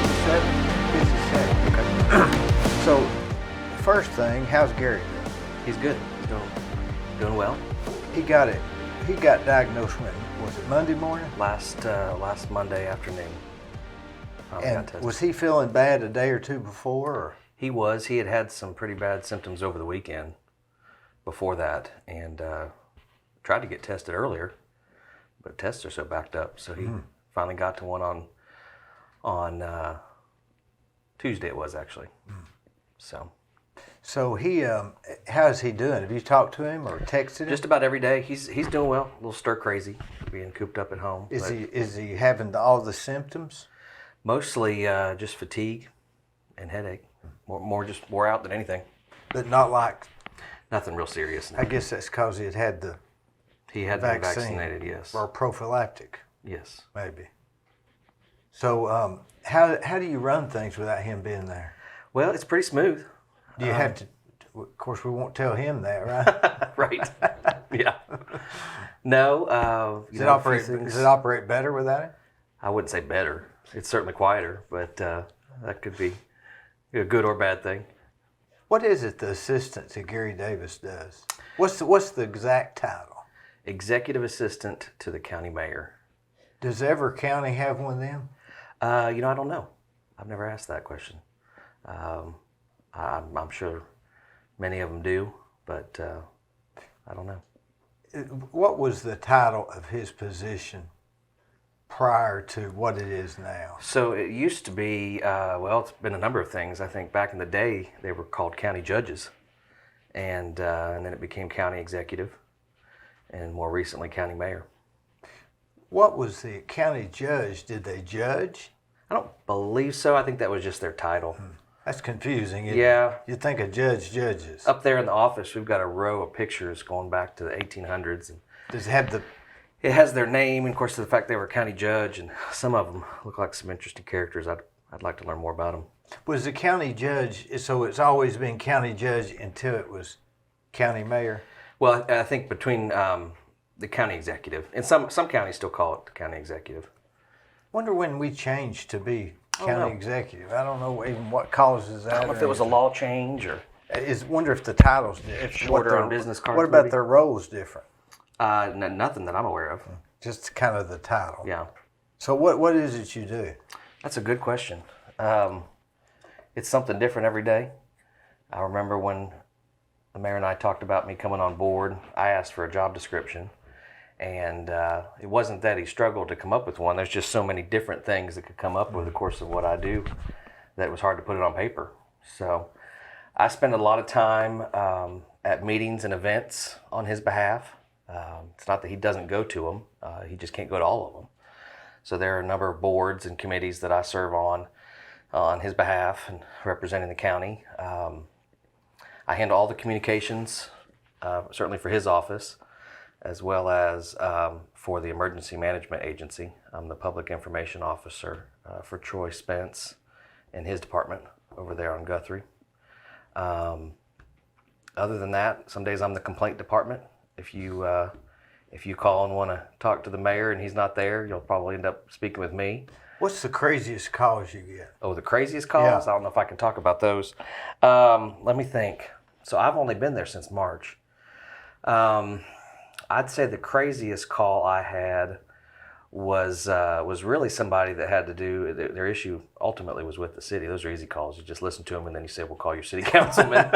57. Okay. So, first thing, how's Gary doing? He's good. He's doing well. He got diagnosed when? Was it Monday morning? Last Monday afternoon. And was he feeling bad a day or two before? Or? He was. He had some pretty bad symptoms over the weekend before that, and tried to get tested earlier, but tests are so backed up. So he finally got to one on Tuesday. It was actually. So he, how's he doing? Have you talked to him or texted him? Just about every day. He's doing well. A little stir crazy, being cooped up at home. Is he having all the symptoms? Mostly just fatigue and headache. More just wore out than anything. But not like. Nothing real serious. No. I guess that's because he had the. He had been vaccinated. Yes. Or prophylactic. Yes. Maybe. So how do you run things without him being there? Well, it's pretty smooth. Do you have to? Of course, we won't tell him that, right? Right. Yeah. No. Does it operate better without him? I wouldn't say better. It's certainly quieter, but that could be a good or bad thing. What is it the assistant to Gary Davis does? What's the exact title? Executive Assistant to the County Mayor. Does every county have one of them? I don't know. I've never asked that question. I'm sure many of them do, but I don't know. What was the title of his position prior to what it is now? So it used to be, it's been a number of things. I think back in the day, they were called county judges, and then it became county executive, and more recently, county mayor. What was the county judge? Did they judge? I don't believe so. I think that was just their title. That's confusing. Yeah. You'd think a judge judges. Up there in the office, we've got a row of pictures going back to the 1800s. And does it have the... It has their name, and of course, the fact they were a county judge, and some of them look like some interesting characters. I'd like to learn more about them. Was the county judge, so it's always been county judge until it was county mayor? Well, I think between the county executive, and some counties still call it the county executive. Wonder when we changed to be county executive. I don't know even what causes that. I don't know if it was a law change or... Wonder if the titles... Shorter on business cards. What about their roles different? Nothing that I'm aware of. Just kind of the title. Yeah. So what is it you do? That's a good question. It's something different every day. I remember when the mayor and I talked about me coming on board, I asked for a job description. And it wasn't that he struggled to come up with one. There's just so many different things that could come up over the course of what I do that it was hard to put it on paper. So I spend a lot of time at meetings and events on his behalf. It's not that he doesn't go to them. He just can't go to all of them. So there are a number of boards and committees that I serve on his behalf and representing the county. I handle all the communications, certainly for his office, as well as for the Emergency Management Agency. I'm the Public Information Officer for Troy Spence and his department over there on Guthrie. Other than that, some days I'm the complaint department. If you call and want to talk to the mayor and he's not there, you'll probably end up speaking with me. What's the craziest calls you get? Oh, the craziest calls? Yeah. I don't know if I can talk about those. Let me think. So I've only been there since March. I'd say the craziest call I had was really somebody that had to do, their issue ultimately was with the city. Those are easy calls. You just listen to them and then you say, we'll call your city councilman.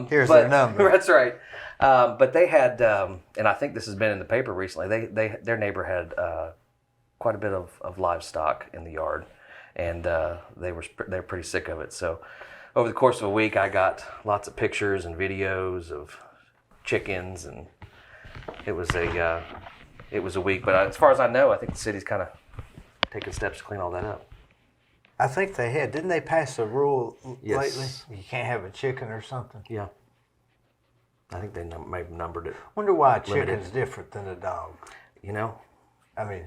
Here's their number. That's right. But they had, and I think this has been in the paper recently, their neighbor had quite a bit of livestock in the yard, and they're pretty sick of it. So over the course of a week, I got lots of pictures and videos of chickens, and it was a week. But as far as I know, I think the city's kind of taking steps to clean all that up. I think they had. Didn't they pass a rule Yes. lately? You can't have a chicken or something? Yeah. I think they may have numbered it. Wonder why a Limited. chicken's different than a dog. You know? I mean,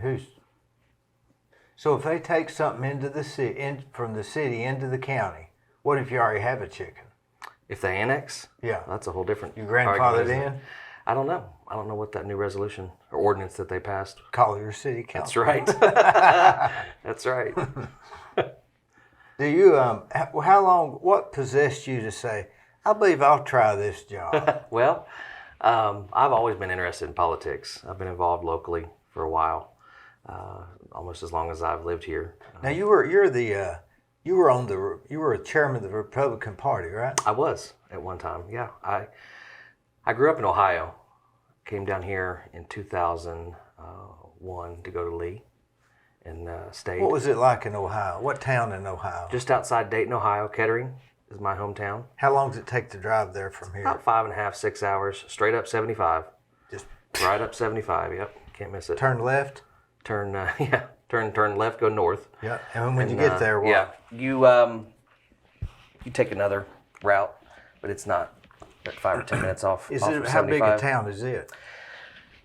So if they take something into the city, from the city into the county, what if you already have a chicken? If they annex? Yeah. That's a whole different... You grandfathered in? I don't know. I don't know what that new resolution or ordinance that they passed. Call your city council. That's right. That's right. Do you how long? What possessed you to say, I believe I'll try this job? Well, I've always been interested in politics. I've been involved locally for a while, almost as long as I've lived here. Now you were you were a chairman of the Republican Party, right? I was at one time. Yeah, I grew up in Ohio. Came down here in 2001 to go to Lee, and stayed. What was it like in Ohio? What town in Ohio? Just outside Dayton, Ohio. Kettering is my hometown. How long does it take to drive there from here? About 5.5, 6 hours, straight up 75. Just Right up 75. Yep, can't miss it. turn left. Turn, yeah, turn left, go north. Yeah, and when you get there, what? Yeah, you take another route, but it's not 5 or 10 minutes off. Is off it of how big a 75. town is it?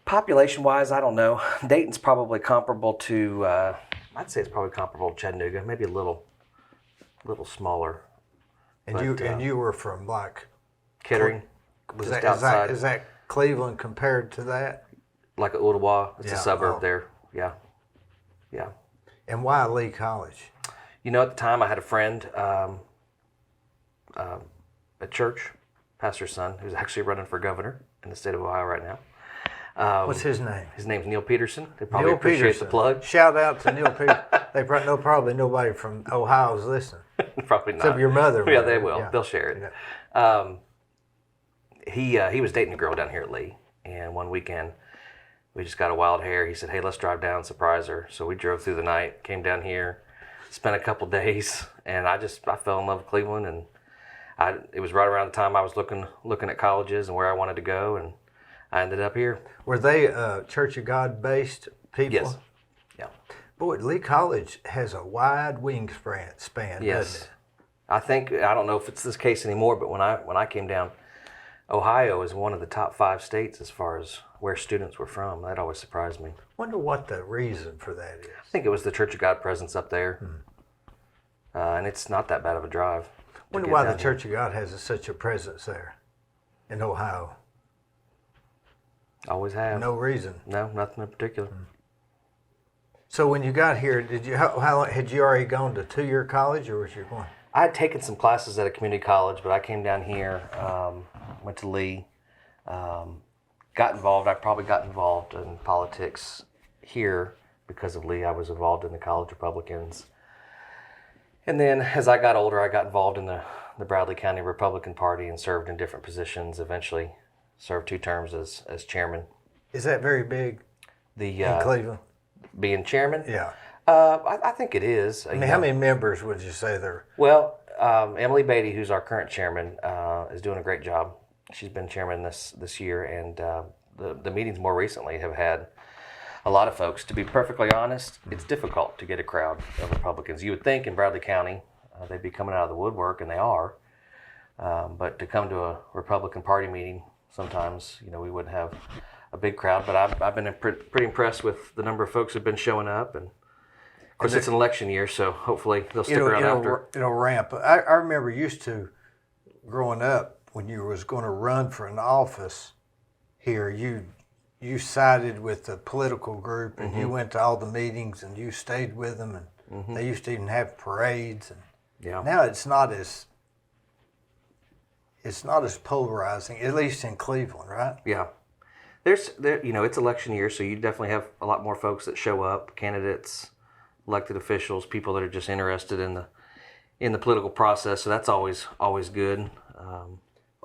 Population-wise, I don't know. Dayton's probably comparable to. I'd say it's probably comparable to Chattanooga, maybe a little smaller. And But, you were from like Kettering, was just that outside, is that Cleveland compared to that? like Ottawa. It's Yeah, a suburb oh. there. Yeah, yeah. And why Lee College? You know, at the time, I had a friend at church, pastor's son, who's actually running for governor in the state of Ohio right now. What's his name? His name's Neil Peterson. They probably Neil appreciate Peterson. the plug. Shout out to Neil Peterson. Probably nobody from Ohio's listening. Probably not. Except your mother. Yeah, maybe. they will. Yeah. They'll share it. Yeah. He was dating a girl down here at Lee, and one weekend we just got a wild hair. He said, "Hey, let's drive down and surprise her." So we drove through the night, came down here, spent a couple days, and I fell in love with Cleveland, and it was right around the time I was looking at colleges and where I wanted to go, and I ended up here. Were they Church of God based people? Yes. Yeah. Boy, Lee College has a wide wingspan, Yes. doesn't it? I don't know if it's this case anymore, but when I came down, Ohio is one of the top 5 states as far as where students were from. That always surprised me. Wonder what the reason for that is. I think it was the Church of God presence up there, and it's not that bad of a drive. Wonder why the Church of God has such a presence there in Ohio. Always have. No reason. No, nothing in particular. So when you got here, how long had you already gone to 2-year college, or was you going? I had taken some classes at a community college, but I came down here, went to Lee, got involved. I probably got involved in politics here because of Lee. I was involved in the college Republicans. And then as I got older, I got involved in the Bradley County Republican Party and served in different positions. Eventually served 2 terms as chairman. Is that very big in Cleveland? Being chairman? Yeah. I think it is. I mean, how many members would you say there? Well, Emily Beatty, who's our current chairman, is doing a great job. She's been chairman this year, and the meetings more recently have had a lot of folks. To be perfectly honest, it's difficult to get a crowd of Republicans. You would think in Bradley County they'd be coming out of the woodwork, and they are. But to come to a Republican Party meeting, sometimes we wouldn't have a big crowd. But I've been pretty impressed with the number of folks who've been showing up, and of course it's an election year, so hopefully they'll stick around after. It'll ramp. I remember used to growing up when you was going to run for an office here. You sided with the political group, and you went to all the meetings, and you stayed with them, and they used to even have parades. And Yeah. now it's not as polarizing, at least in Cleveland, right? Yeah. It's election year, so you definitely have a lot more folks that show up, candidates, elected officials, people that are just interested in the political process. So that's always good.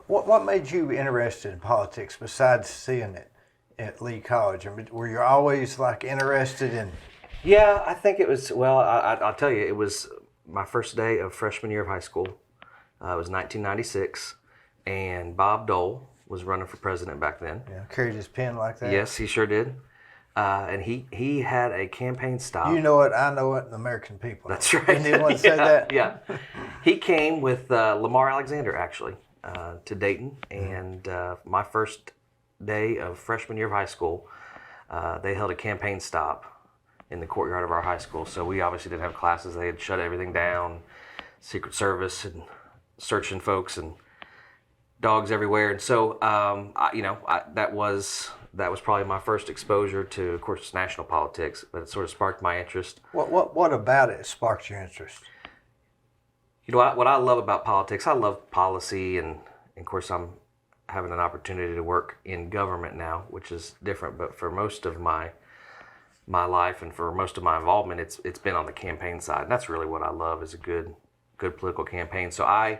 What made you interested in politics besides seeing it at Lee College? I mean, were you always interested in? Yeah, I think it was. Well, I'll tell you, it was my first day of freshman year of high school. It was 1996, and Bob Dole was running for president back then. Yeah, carried his pen like that. Yes, he sure did. And he had a campaign stop. You know it, I know it, the American people. That's right. Didn't anyone say that? Yeah. He came with Lamar Alexander, actually, to Dayton. And my first day of freshman year of high school, they held a campaign stop in the courtyard of our high school. So we obviously didn't have classes. They had shut everything down, Secret Service and searching folks and dogs everywhere. And so, that was probably my first exposure to, of course, national politics, but it sort of sparked my interest. What about it sparked your interest? You know what I love about politics? I love policy, and of course I'm having an opportunity to work in government now, which is different. But for most of my life and for most of my involvement, it's been on the campaign side. And that's really what I love, is a good political campaign. So I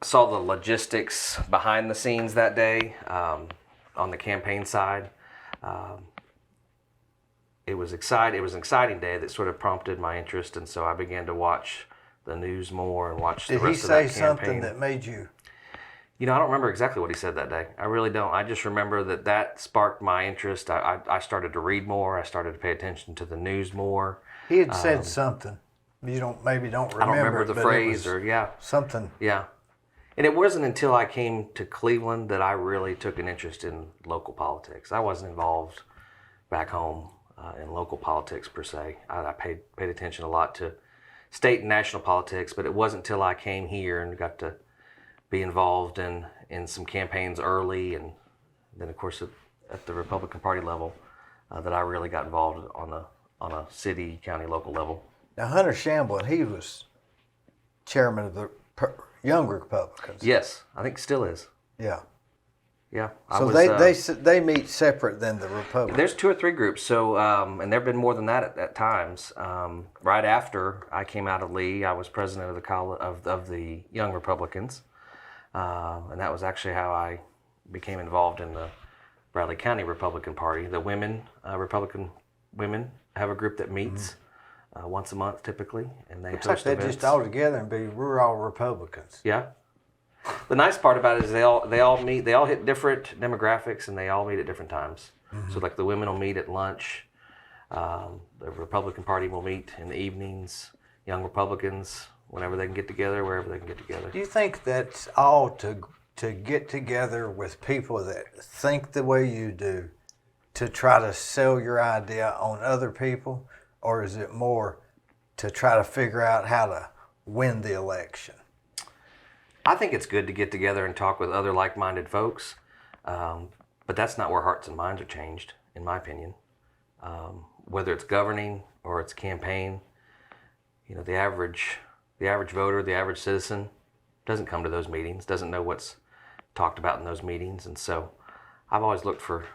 saw the logistics behind the scenes that day on the campaign side. It was exciting. It was an exciting day that sort of prompted my interest, and so I began to watch the news more and watch the rest of that campaign. Did he say something that made you? You know, I don't remember exactly what he said that day. I really don't. I just remember that sparked my interest. I started to read more. I started to pay attention to the news more. He had said something. You don't remember. I don't remember it, the but phrase, it was or yeah, something. yeah. And it wasn't until I came to Cleveland that I really took an interest in local politics. I wasn't involved back home in local politics per se. I paid attention a lot to state and national politics, but it wasn't until I came here and got to be involved in some campaigns early, and then of course at the Republican Party level that I really got involved on a city, county, local level. Now Hunter Shamblin, he was chairman of the Young Republicans. Yes, I think still is. Yeah. Yeah. So they meet separate than the Republicans. There's 2 or 3 groups. So and there've been more than that at times. Right after I came out of Lee, I was president of the Young Republicans, and that was actually how I became involved in the Bradley County Republican Party. The Republican women have a group that meets once a month typically, and they Looks host like they events. just all together and we're all Republicans. Yeah. The nice part about it is they all meet. They all hit different demographics, and they all meet at different times. So like the women will meet at lunch. The Republican Party will meet in the evenings. Young Republicans, whenever they can get together, wherever they can get together. Do you think that's all to get together with people that think the way you do, to try to sell your idea on other people, or is it more to try to figure out how to win the election? I think it's good to get together and talk with other like-minded folks, but that's not where hearts and minds are changed, in my opinion. Whether it's governing or it's campaign, you know, the average voter, the average citizen doesn't come to those meetings, doesn't know what's talked about in those meetings, and so I've always looked for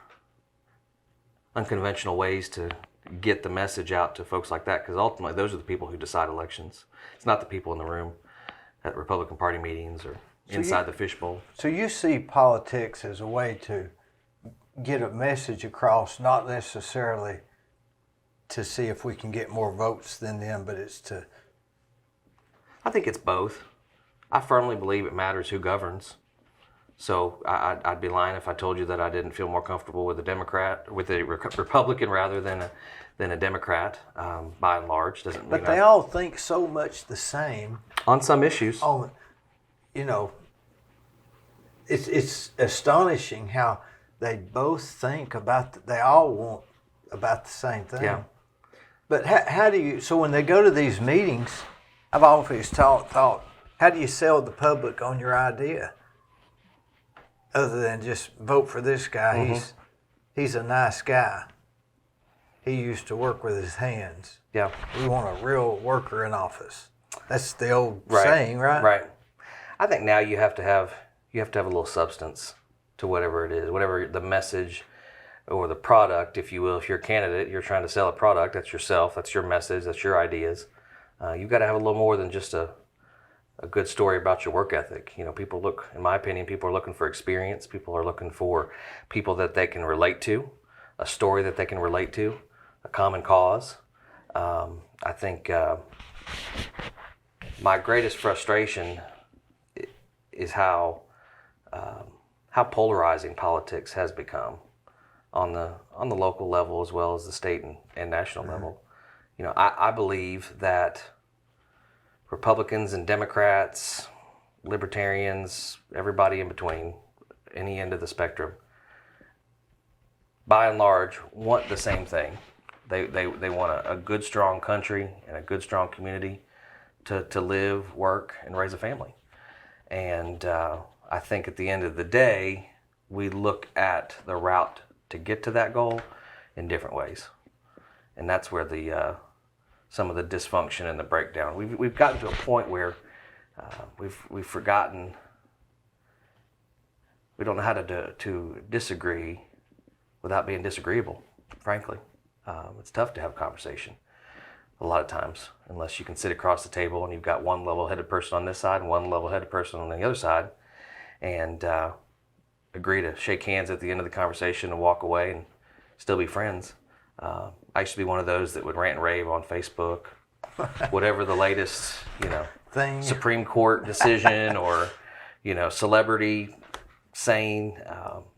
unconventional ways to get the message out to folks like that, because ultimately those are the people who decide elections. It's not the people in the room at Republican Party meetings or inside the fishbowl. So you see politics as a way to get a message across, not necessarily to see if we can get more votes than them, but it's to... I think it's both. I firmly believe it matters who governs. So I'd be lying if I told you that I didn't feel more comfortable with a Republican rather than a Democrat. By and large, doesn't mean. But they all think so much the same on some issues. You know, it's astonishing how they both think about. They all want about the same thing. Yeah. But how do you? So when they go to these meetings, I've always thought, how do you sell the public on your idea? Other than just vote for this guy, he's a nice guy. He used to work with his hands. Yeah. We want a real worker in office. That's the old saying, right? Right. I think now you have to have a little substance to whatever it is, whatever the message or the product, if you will. If you're a candidate, you're trying to sell a product. That's yourself. That's your message. That's your ideas. You've got to have a little more than just a good story about your work ethic. You know, in my opinion, people are looking for experience. People are looking for people that they can relate to, a story that they can relate to, a common cause. I think my greatest frustration is how polarizing politics has become on the local level as well as the state and national level. You know, I believe that Republicans and Democrats, Libertarians, everybody in between, any end of the spectrum, by and large, want the same thing. They want a good, strong country and a good, strong community to live, work, and raise a family. And I think at the end of the day, we look at the route to get to that goal in different ways. And that's where the some of the dysfunction and the breakdown. We've gotten to a point where we've forgotten. We don't know how to disagree without being disagreeable. Frankly, it's tough to have a conversation a lot of times, unless you can sit across the table and you've got one level-headed person on this side and one level-headed person on the other side, and agree to shake hands at the end of the conversation and walk away and still be friends. I used to be one of those that would rant and rave on Facebook, whatever the latest, thing, Supreme Court decision or, celebrity saying.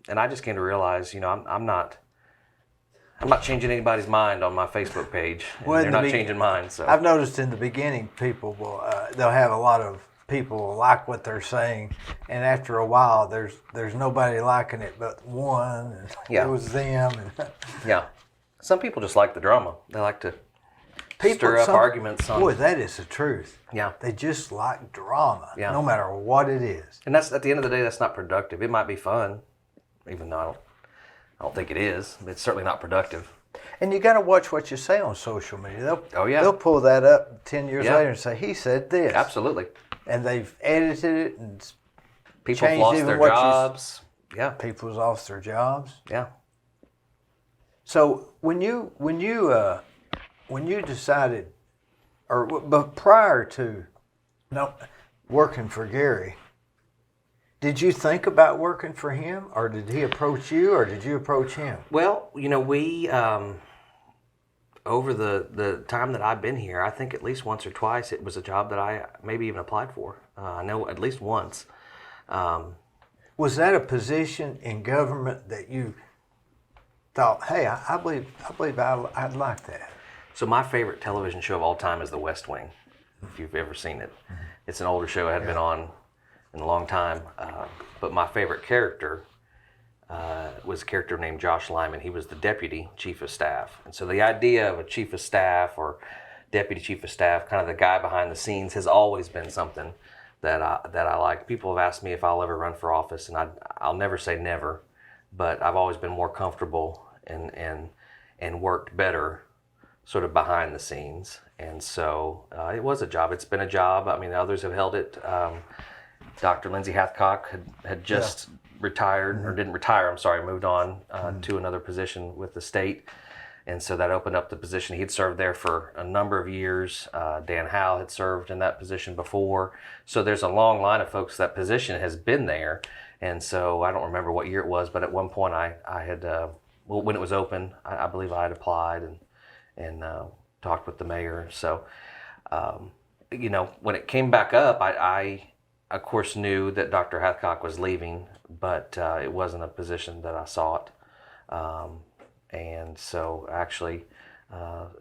And I just came to realize, I'm not changing anybody's mind on my Facebook page. And they're not changing mine. So I've noticed in the beginning, people will they'll have a lot of people like what they're saying, and after a while, there's nobody liking it but one. And Yeah. It was them. And yeah, some people just like the drama. They like to stir up arguments on. Boy, that is the truth. Yeah. They just like drama, Yeah. no matter what it is. And that's, at the end of the day, that's not productive. It might be fun, even though I don't think it is. It's certainly not productive. And you got to watch what you say on social media. They'll pull that up 10 years Yeah. later and say, he said this. Absolutely. And they've edited it, and People changed lost even their what you jobs. Yeah. people's lost their jobs. Yeah. So when you decided, but prior to working for Gary, did you think about working for him, or did he approach you, or did you approach him? Well, we over the time that I've been here, I think at least once or twice it was a job that I maybe even applied for. I know at least once. Was that a position in government that you thought, hey, I believe I'd like that? So my favorite television show of all time is The West Wing, if you've ever seen it. Mm-hmm. It's an older show. It hadn't been on in a long time. But my favorite character was a character named Josh Lyman. He was the deputy chief of staff. And so the idea of a chief of staff or deputy chief of staff, kind of the guy behind the scenes, has always been something that I like. People have asked me if I'll ever run for office, and I'll never say never, but I've always been more comfortable and worked better sort of behind the scenes. And so it was a job. It's been a job. I mean, others have held it. Dr. Lindsay Hathcock had just retired, or didn't retire, I'm sorry, moved on to another position with the state. And so that opened up the position. He'd served there for a number of years. Dan Howe had served in that position before. So there's a long line of folks. That position has been there. And so I don't remember what year it was, but at one point I had, when it was open, I believe I had applied and talked with the mayor. So, when it came back up, I of course knew that Dr. Hathcock was leaving, but it wasn't a position that I sought. And so actually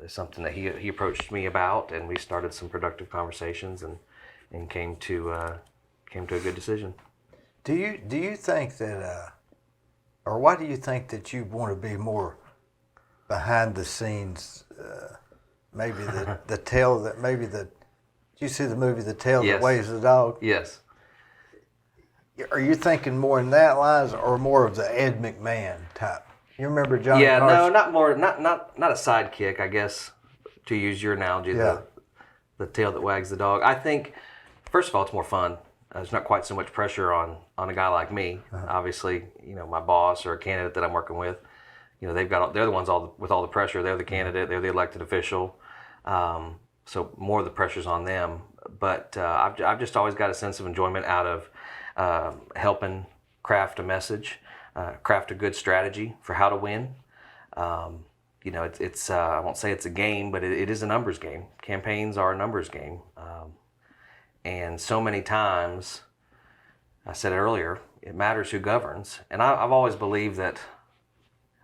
it's something that he approached me about, and we started some productive conversations and came to a good decision. Do you think that, or why do you think that you want to be more behind the scenes? Maybe the tail that maybe the. Did you see the movie The Tail That Wags the Dog? Yes. Are you thinking more in that lines, or more of the Ed McMahon type? You remember Johnny Yeah, Carson? no, not more, not a sidekick, I guess, to use your analogy. Yeah. The tail that wags the dog. I think, first of all, it's more fun. There's not quite so much pressure on a guy like me. Obviously, my boss or a candidate that I'm working with, they're the ones with all the pressure. They're the candidate. They're the elected official. So more of the pressure's on them. But I've just always got a sense of enjoyment out of helping craft a message, craft a good strategy for how to win. It's I won't say it's a game, but it is a numbers game. Campaigns are a numbers game. And so many times, I said it earlier, it matters who governs. And I've always believed that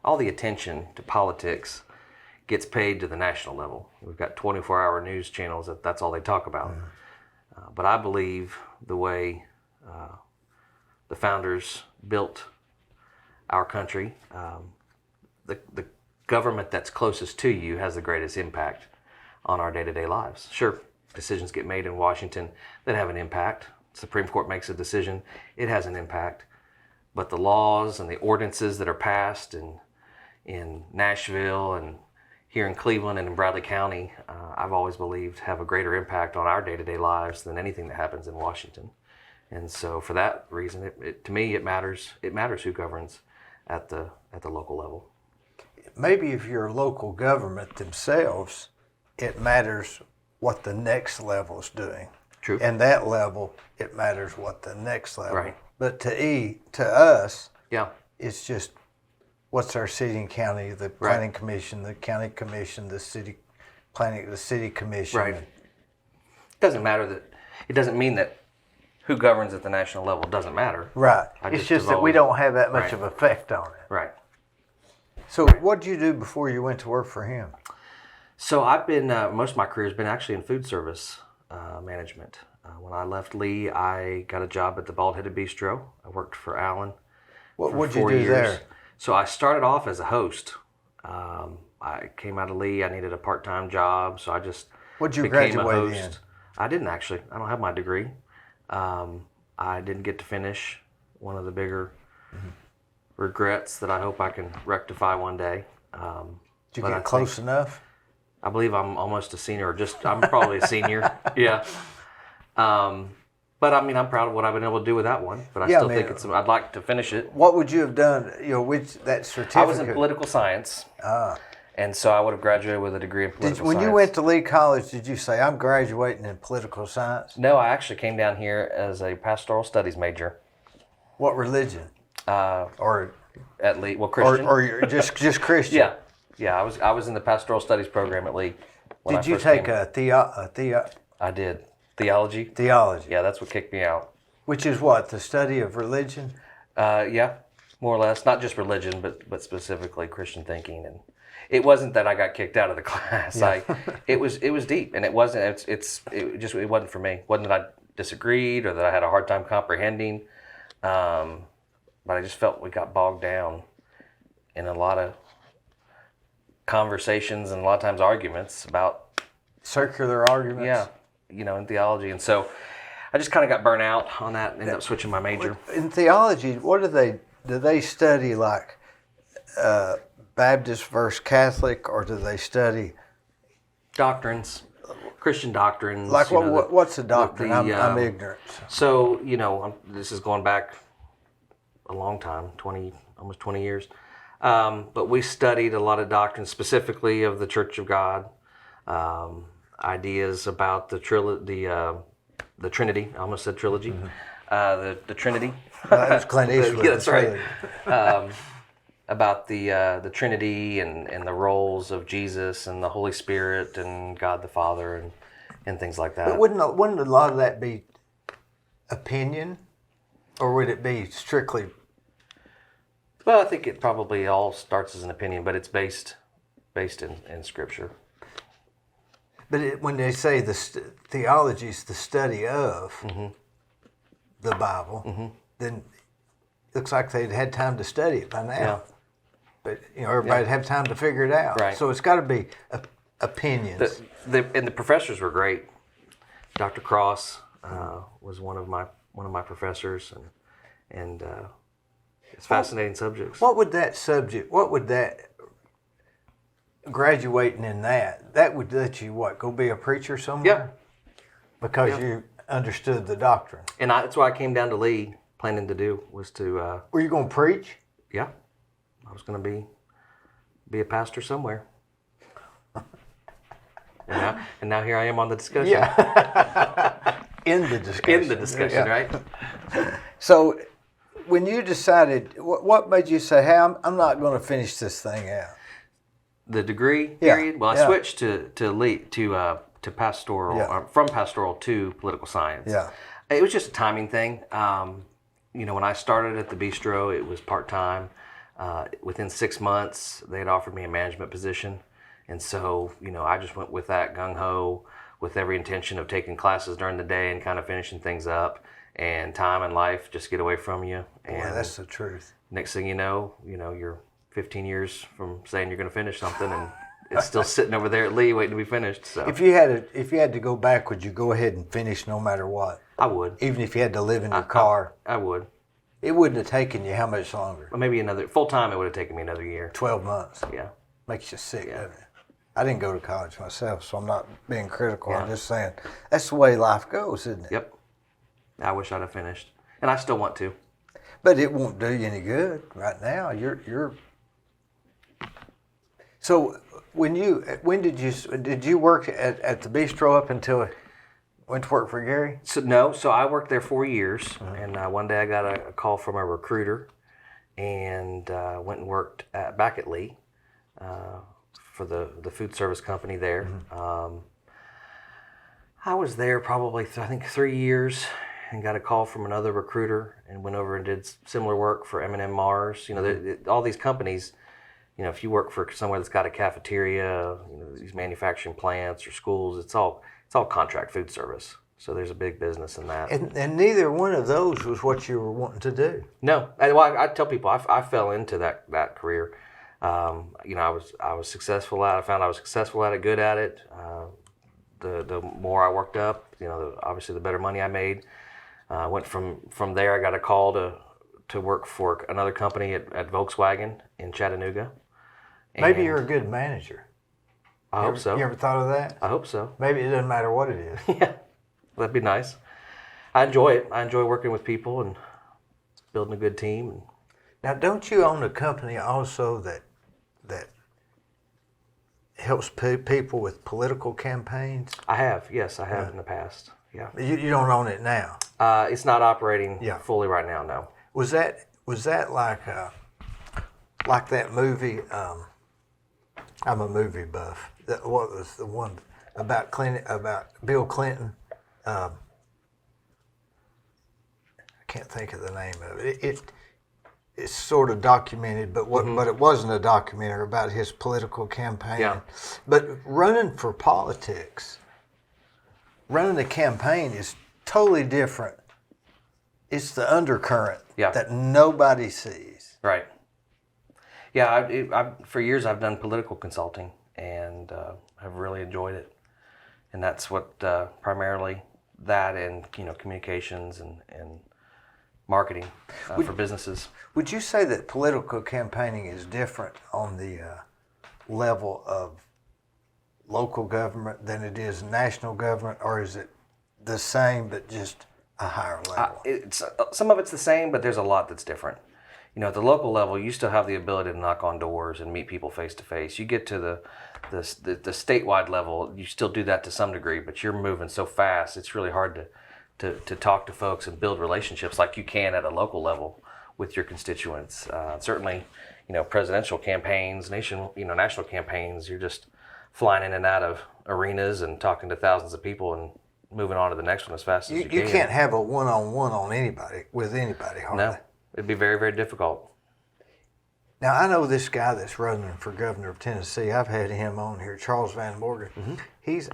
all the attention to politics gets paid to the national level. We've got 24-hour news channels that's all they talk about. But I believe the way the founders built our country, the government that's closest to you has the greatest impact on our day-to-day lives. Sure, decisions get made in Washington that have an impact. Supreme Court makes a decision, it has an impact. But the laws and the ordinances that are passed in Nashville and here in Cleveland and in Bradley County, I've always believed have a greater impact on our day-to-day lives than anything that happens in Washington. And so for that reason, to me, it matters. It matters who governs at the local level. Maybe if you're a local government themselves, it matters what the next level is doing. True. And that level, it matters what the next level. Right. But to us, Yeah. it's just what's our city and county, the planning commission, the county commission, the city planning, the city commission. Right. It doesn't matter that. It doesn't mean that who governs at the national level doesn't matter. Right. I It's just just have that we always- don't have that much Right. of effect on it. Right. So what did you do before you went to work for him? So I've been most of my career has been actually in food service management. When I left Lee, I got a job at the Bald Headed Bistro. I worked for Alan. What'd you 4 do years. there? So I started off as a host. I came out of Lee. I needed a part-time job, so I just What'd you became a graduate in? host. I didn't actually. I don't have my degree. I didn't get to finish. One of the bigger regrets that I hope I can rectify one day. Did you but I get close enough? I believe I'm almost a senior, or just I'm probably a senior. Yeah. But I mean, I'm proud of what I've been able to do with that one. But I Yeah, still man. think I'd like to finish it. What would you have done? With that certificate? I was in political science, and so I would have graduated with a degree in political When science. you went to Lee College, did you say, I'm graduating in political science? No, I actually came down here as a pastoral studies major. What religion? Or At Lee, well, Christian. or you're just Christian? Yeah. I was in the pastoral studies program at Lee. when I Did you first take came. I did theology. theology? Yeah, that's what kicked me out. Which is what? The study of religion? Yeah, more or less. Not just religion, but specifically Christian thinking. And it wasn't that I got kicked out of the class. It was deep, and it wasn't. It wasn't for me. It wasn't that I disagreed or that I had a hard time comprehending. But I just felt we got bogged down in a lot of conversations and a lot of times arguments about Circular arguments? in theology. And so I just kind of got burnt out on that and ended up switching my major. In theology, what do they study like Baptist versus Catholic, or do they study Doctrines, Christian doctrines. like you know, what's the doctrine? I'm the, ignorant. So, this is going back a long time, almost 20 years. But we studied a lot of doctrines, specifically of the Church of God, ideas about the Trinity. I almost said trilogy. The Trinity. That was Clint Eastwood. Yeah, that's right. About the Trinity and the roles of Jesus and the Holy Spirit and God the Father and things like that. But wouldn't a lot of that be opinion, or would it be strictly? Well, I think it probably all starts as an opinion, but it's based in Scripture. But when they say theology is the study of the Bible, then it looks like they'd had time to study it by now. Yeah. But everybody'd have time to figure it out. Right. So it's got to be opinions. And the professors were great. Dr. Cross was one of my professors, and it's fascinating subjects. What would that graduating in that would let you go be a preacher somewhere? Yeah. Because you understood the doctrine. And that's why I came down to Lee planning to do was to. Were you going to preach? Yeah, I was going to be a pastor somewhere. And now here I am on the discussion. Yeah. In the discussion. Yeah. Right? So, when you decided, what made you say, "Hey, I'm not going to finish this thing out"? The degree period. Well, I Yeah. switched to pastoral, from pastoral to political science. Yeah. It was just a timing thing. When I started at the bistro, it was part time. Within 6 months, they had offered me a management position, and so I just went with that gung ho, with every intention of taking classes during the day and kind of finishing things up. And time and life just get away from you. And Boy, that's the truth. next thing you know, you're 15 years from saying you're going to finish something, and it's still sitting over there at Lee waiting to be finished. So If you had to go back, would you go ahead and finish no matter what? I would. Even if you had to live in your car? I would. It wouldn't have taken you how much longer? Or maybe another full time. It would have taken me another year. 12 months. Yeah. Makes you sick, doesn't it? I didn't go to college myself, so I'm not being critical. Yeah. I'm just saying that's the way life goes, isn't it? Yep. I wish I'd have finished, and I still want to. But it won't do you any good right now. You're. So when did you work at the bistro up until went to work for Gary? So I worked there 4 years, and one day I got a call from a recruiter, and went and worked back at Lee for the food service company there. I was there probably I think 3 years, and got a call from another recruiter, and went over and did similar work for M&M Mars. You know, all these companies. You know, if you work for somewhere that's got a cafeteria, you know, these manufacturing plants or schools, it's all contract food service. So there's a big business in that. And neither one of those was what you were wanting to do. No, I tell people I fell into that career. You know, I was successful at it. I found I was successful at it, good at it. The more I worked up, you know, obviously the better money I made. Went from there. I got a call to work for another company at Volkswagen in Chattanooga. Maybe you're a good manager. I hope so. You ever thought of that? I hope so. Maybe it doesn't matter what it is. Yeah, that'd be nice. I enjoy it. I enjoy working with people and building a good team. Now, don't you own a company also that helps people with political campaigns? I have, yes, I have in the past. Yeah. You don't own it now. It's not operating Yeah. fully right now. No. Was that like that movie? I'm a movie buff. What was the one about Clinton? About Bill Clinton? I can't think of the name of it. It's sort of documented, but but it wasn't a documentary about his political campaign. Yeah. But running for politics, running a campaign is totally different. It's the undercurrent that nobody sees. Right. Yeah, I for years I've done political consulting, and have really enjoyed it. And that's what primarily that, and you know, communications and marketing for businesses. Would you say that political campaigning is different on the level of local government than it is national government, or is it the same but just a higher level? It's some of it's the same, but there's a lot that's different. You know, at the local level, you still have the ability to knock on doors and meet people face to face. You get to the statewide level, you still do that to some degree, but you're moving so fast, it's really hard to talk to folks and build relationships like you can at a local level with your constituents. Certainly, you know, presidential campaigns, national campaigns, you're just flying in and out of arenas and talking to thousands of people and moving on to the next one as fast as you can. You can't have a one-on-one with anybody, hardly. No, it'd be very, very difficult. Now, I know this guy that's running for governor of Tennessee. I've had him on here, Charles Van Morgan. Mm-hmm.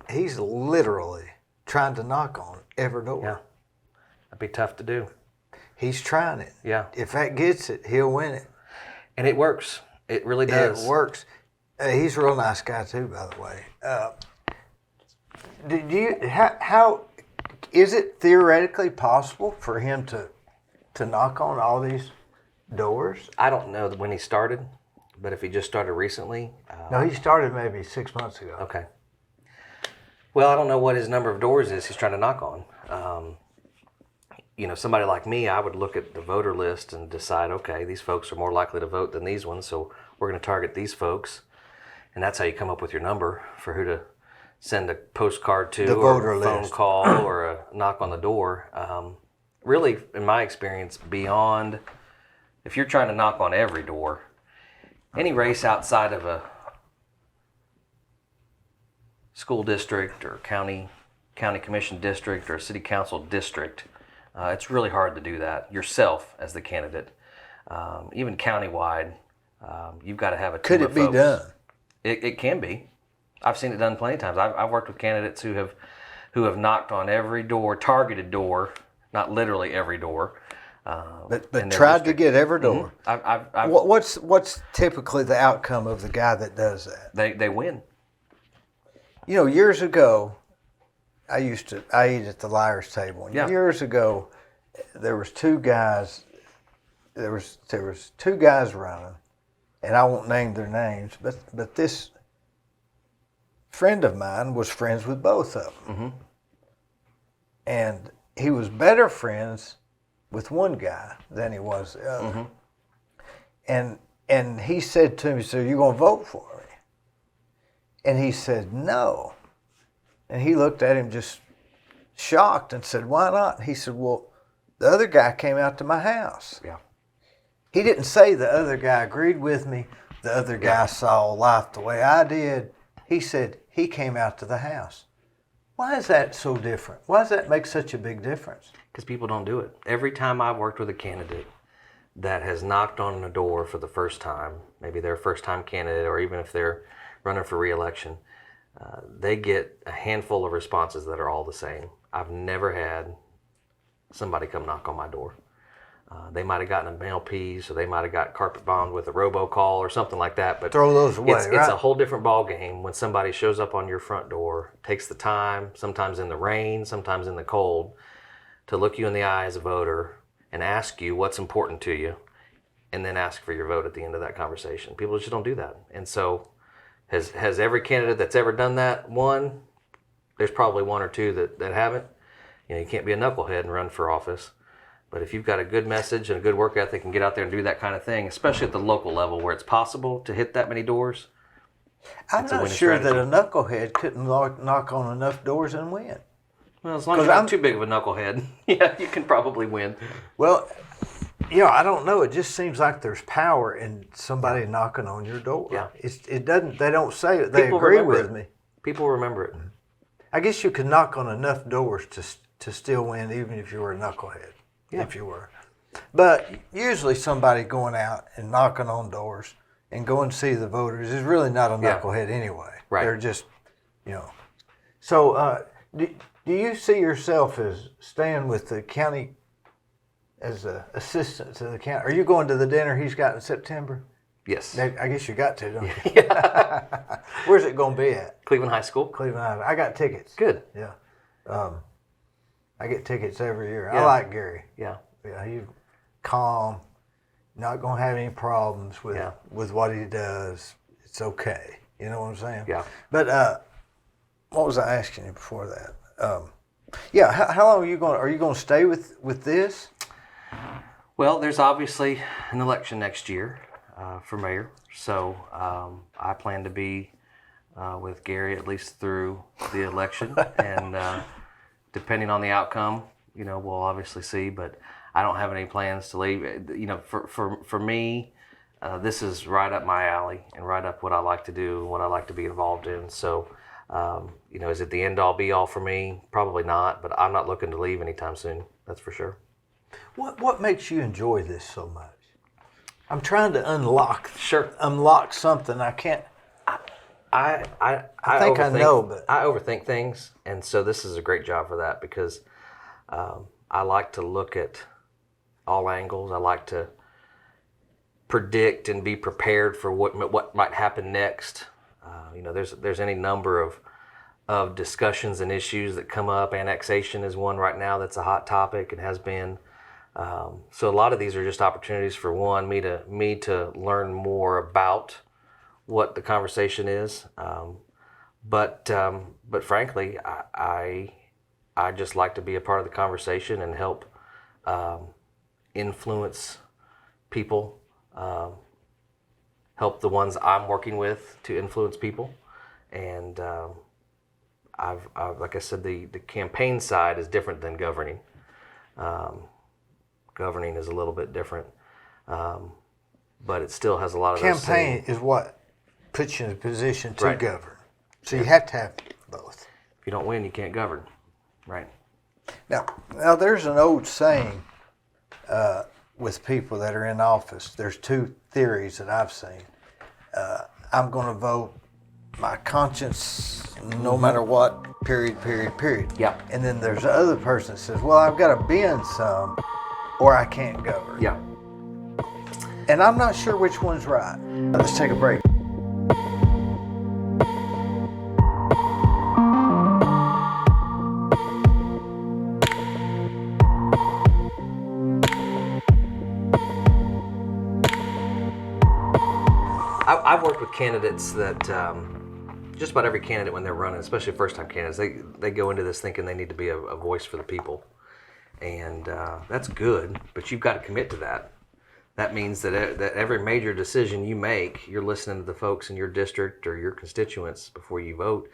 He's literally trying to knock on every door. Yeah, that'd be tough to do. He's trying it. Yeah. If that gets it, he'll win it. And it works. It really does. It works. He's a real nice guy too, by the way. How is it theoretically possible for him to knock on all these doors? I don't know when he started, but if he just started recently. No, he started maybe 6 months ago. Okay. Well, I don't know what his number of doors is he's trying to knock on. You know, somebody like me, I would look at the voter list and decide, okay, these folks are more likely to vote than these ones, so we're going to target these folks. And that's how you come up with your number for who to send a postcard to, the or voter a phone list. call, or a knock on the door. Really, in my experience, beyond, if you're trying to knock on every door, any race outside of a school district or county commission district or city council district, it's really hard to do that yourself as the candidate. Even countywide, you've got to have a team Could of it be folks. done? It can be. I've seen it done plenty of times. I've worked with candidates who have knocked on every door, targeted door, not literally every door. But tried to get every door. Mm-hmm. What's typically the outcome of the guy that does that? They win. You know, years ago, I eat at the liar's table. And Yeah. Years ago, there was two guys. There was two guys running, and I won't name their names, but this friend of mine was friends with both of them. And he was better friends with one guy than he was the other. And he said to me, so you going to vote for me? And he said, no. And he looked at him just shocked and said, why not? He said, well, the other guy came out to my house. Yeah. He didn't say the other guy agreed with me. The other guy saw life the way I did. He said he came out to the house. Why is that so different? Why does that make such a big difference? Because people don't do it. Every time I've worked with a candidate that has knocked on a door for the first time, maybe they're a first-time candidate, or even if they're running for re-election, they get a handful of responses that are all the same. I've never had somebody come knock on my door. They might have gotten a mail piece, or they might have got carpet bombed with a robocall or something like that. But throw those away, it's a whole different ball game when somebody shows up on your front door, takes the time, sometimes in the rain, sometimes in the cold, to look you in the eye as a voter and ask you what's important to you, and then ask for your vote at the end of that conversation. People just don't do that. And so has every candidate that's ever done that won? There's probably one or two that haven't. You can't be a knucklehead and run for office. But if you've got a good message and a good work ethic and get out there and do that kind of thing, especially at the local level where it's possible to hit that many doors, I'm not sure that a knucklehead couldn't knock on enough doors and win. Well, as long as you're not too big of a knucklehead, yeah, you can probably win. Well, I don't know. It just seems like there's power in somebody knocking on your door. Yeah. It doesn't. They don't say it. They agree with me. People remember it. I guess you could knock on enough doors to still win, even if you were a knucklehead. Yeah. If you were. But usually somebody going out and knocking on doors and going to see the voters is really not a knucklehead anyway. Right. They're just, So do you see yourself as staying with the county as an assistant to the county? Are you going to the dinner he's got in September? Yes. I guess you got to, don't you? Yeah. Where's it going to be at? Cleveland High School. Cleveland High. I got tickets. Good. Yeah. I get tickets every year. Yeah. I like Gary. Yeah. Yeah, he's calm, not going to have any problems with what he does. It's okay. You know what I'm saying? Yeah. But what was I asking you before that? How long are you going to stay with this? Well, there's obviously an election next year for mayor, so I plan to be with Gary at least through the election, and depending on the outcome, we'll obviously see. But I don't have any plans to leave. For me, this is right up my alley and right up what I like to do and what I like to be involved in. So, is it the end all be all for me? Probably not, but I'm not looking to leave anytime soon. That's for sure. What makes you enjoy this so much? I'm trying to unlock something. I can't. I think I know, but I overthink things, and so this is a great job for that because I like to look at all angles. I like to predict and be prepared for what might happen next. There's any number of discussions and issues that come up. Annexation is one right now that's a hot topic and has been. So a lot of these are just opportunities for me to learn more about what the conversation is. But frankly, I just like to be a part of the conversation and help influence people, help the ones I'm working with to influence people. And I've like I said, the campaign side is different than governing. Governing is a little bit different, but it still has a lot of campaign is what puts you in a position to govern. So you have to have both. If you don't win, you can't govern. Right. Now there's an old saying with people that are in office. There's two theories that I've seen. I'm going to vote my conscience no matter what, period. Yeah. And then there's the other person that says, well, I've got to bend some or I can't govern. Yeah. And I'm not sure which one's right. Let's take a break. I've worked with candidates that just about every candidate when they're running, especially first-time candidates, they go into this thinking they need to be a voice for the people, and that's good. But you've got to commit to that. That means that every major decision you make, you're listening to the folks in your district or your constituents before you vote.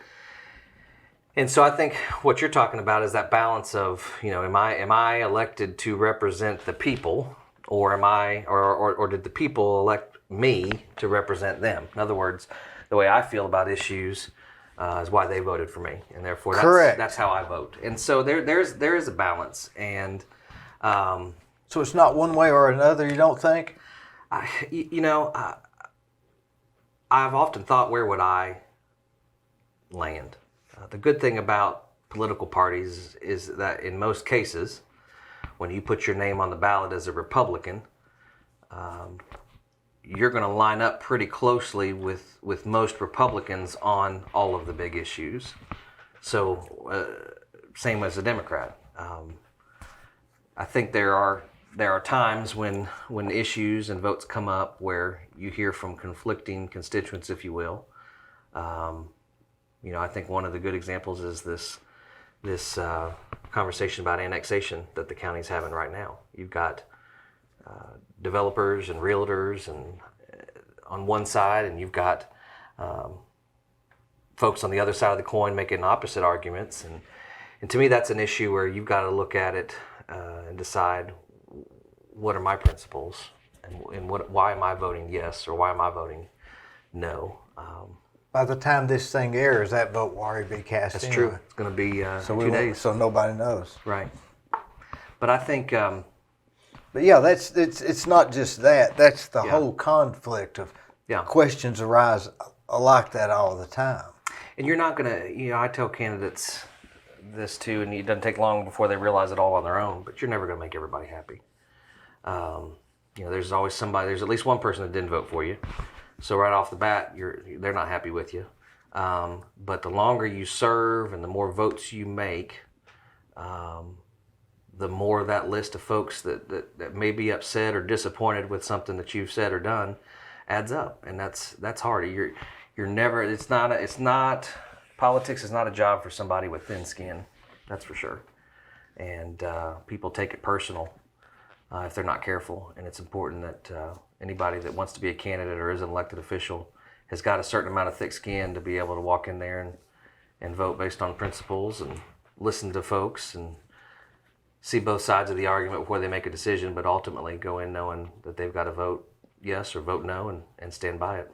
And so I think what you're talking about is that balance of, am I elected to represent the people, or am I, or did the people elect me to represent them? In other words, the way I feel about issues is why they voted for me, and therefore that's how I vote. And so there is a balance, and so it's not one way or another. You don't think? I've often thought, where would I land? The good thing about political parties is that in most cases, when you put your name on the ballot as a Republican, you're going to line up pretty closely with most Republicans on all of the big issues. So, same as a Democrat. I think there are times when issues and votes come up where you hear from conflicting constituents, if you will. I think one of the good examples is this conversation about annexation that the county's having right now. You've got developers and realtors and on one side, and you've got folks on the other side of the coin making opposite arguments. And to me, that's an issue where you've got to look at it and decide, what are my principles, and why am I voting yes, or why am I voting no? By the time this thing airs, that vote will already be cast. That's anyway. true. It's going to be 2 days. So nobody knows. Right. But I think... but yeah, it's not just that. That's the whole conflict of questions arise like that all the time. And you're not going to... I tell candidates this too, and it doesn't take long before they realize it all on their own, but you're never going to make everybody happy. There's always somebody... There's at least one person that didn't vote for you. So right off the bat, they're not happy with you. But the longer you serve and the more votes you make, the more that list of folks that may be upset or disappointed with something that you've said or done adds up, and that's hard. You're never. It's not. Politics is not a job for somebody with thin skin. That's for sure. And people take it personal if they're not careful. And it's important that anybody that wants to be a candidate or is an elected official has got a certain amount of thick skin to be able to walk in there and vote based on principles and listen to folks and see both sides of the argument before they make a decision, but ultimately go in knowing that they've got to vote yes or vote no and stand by it.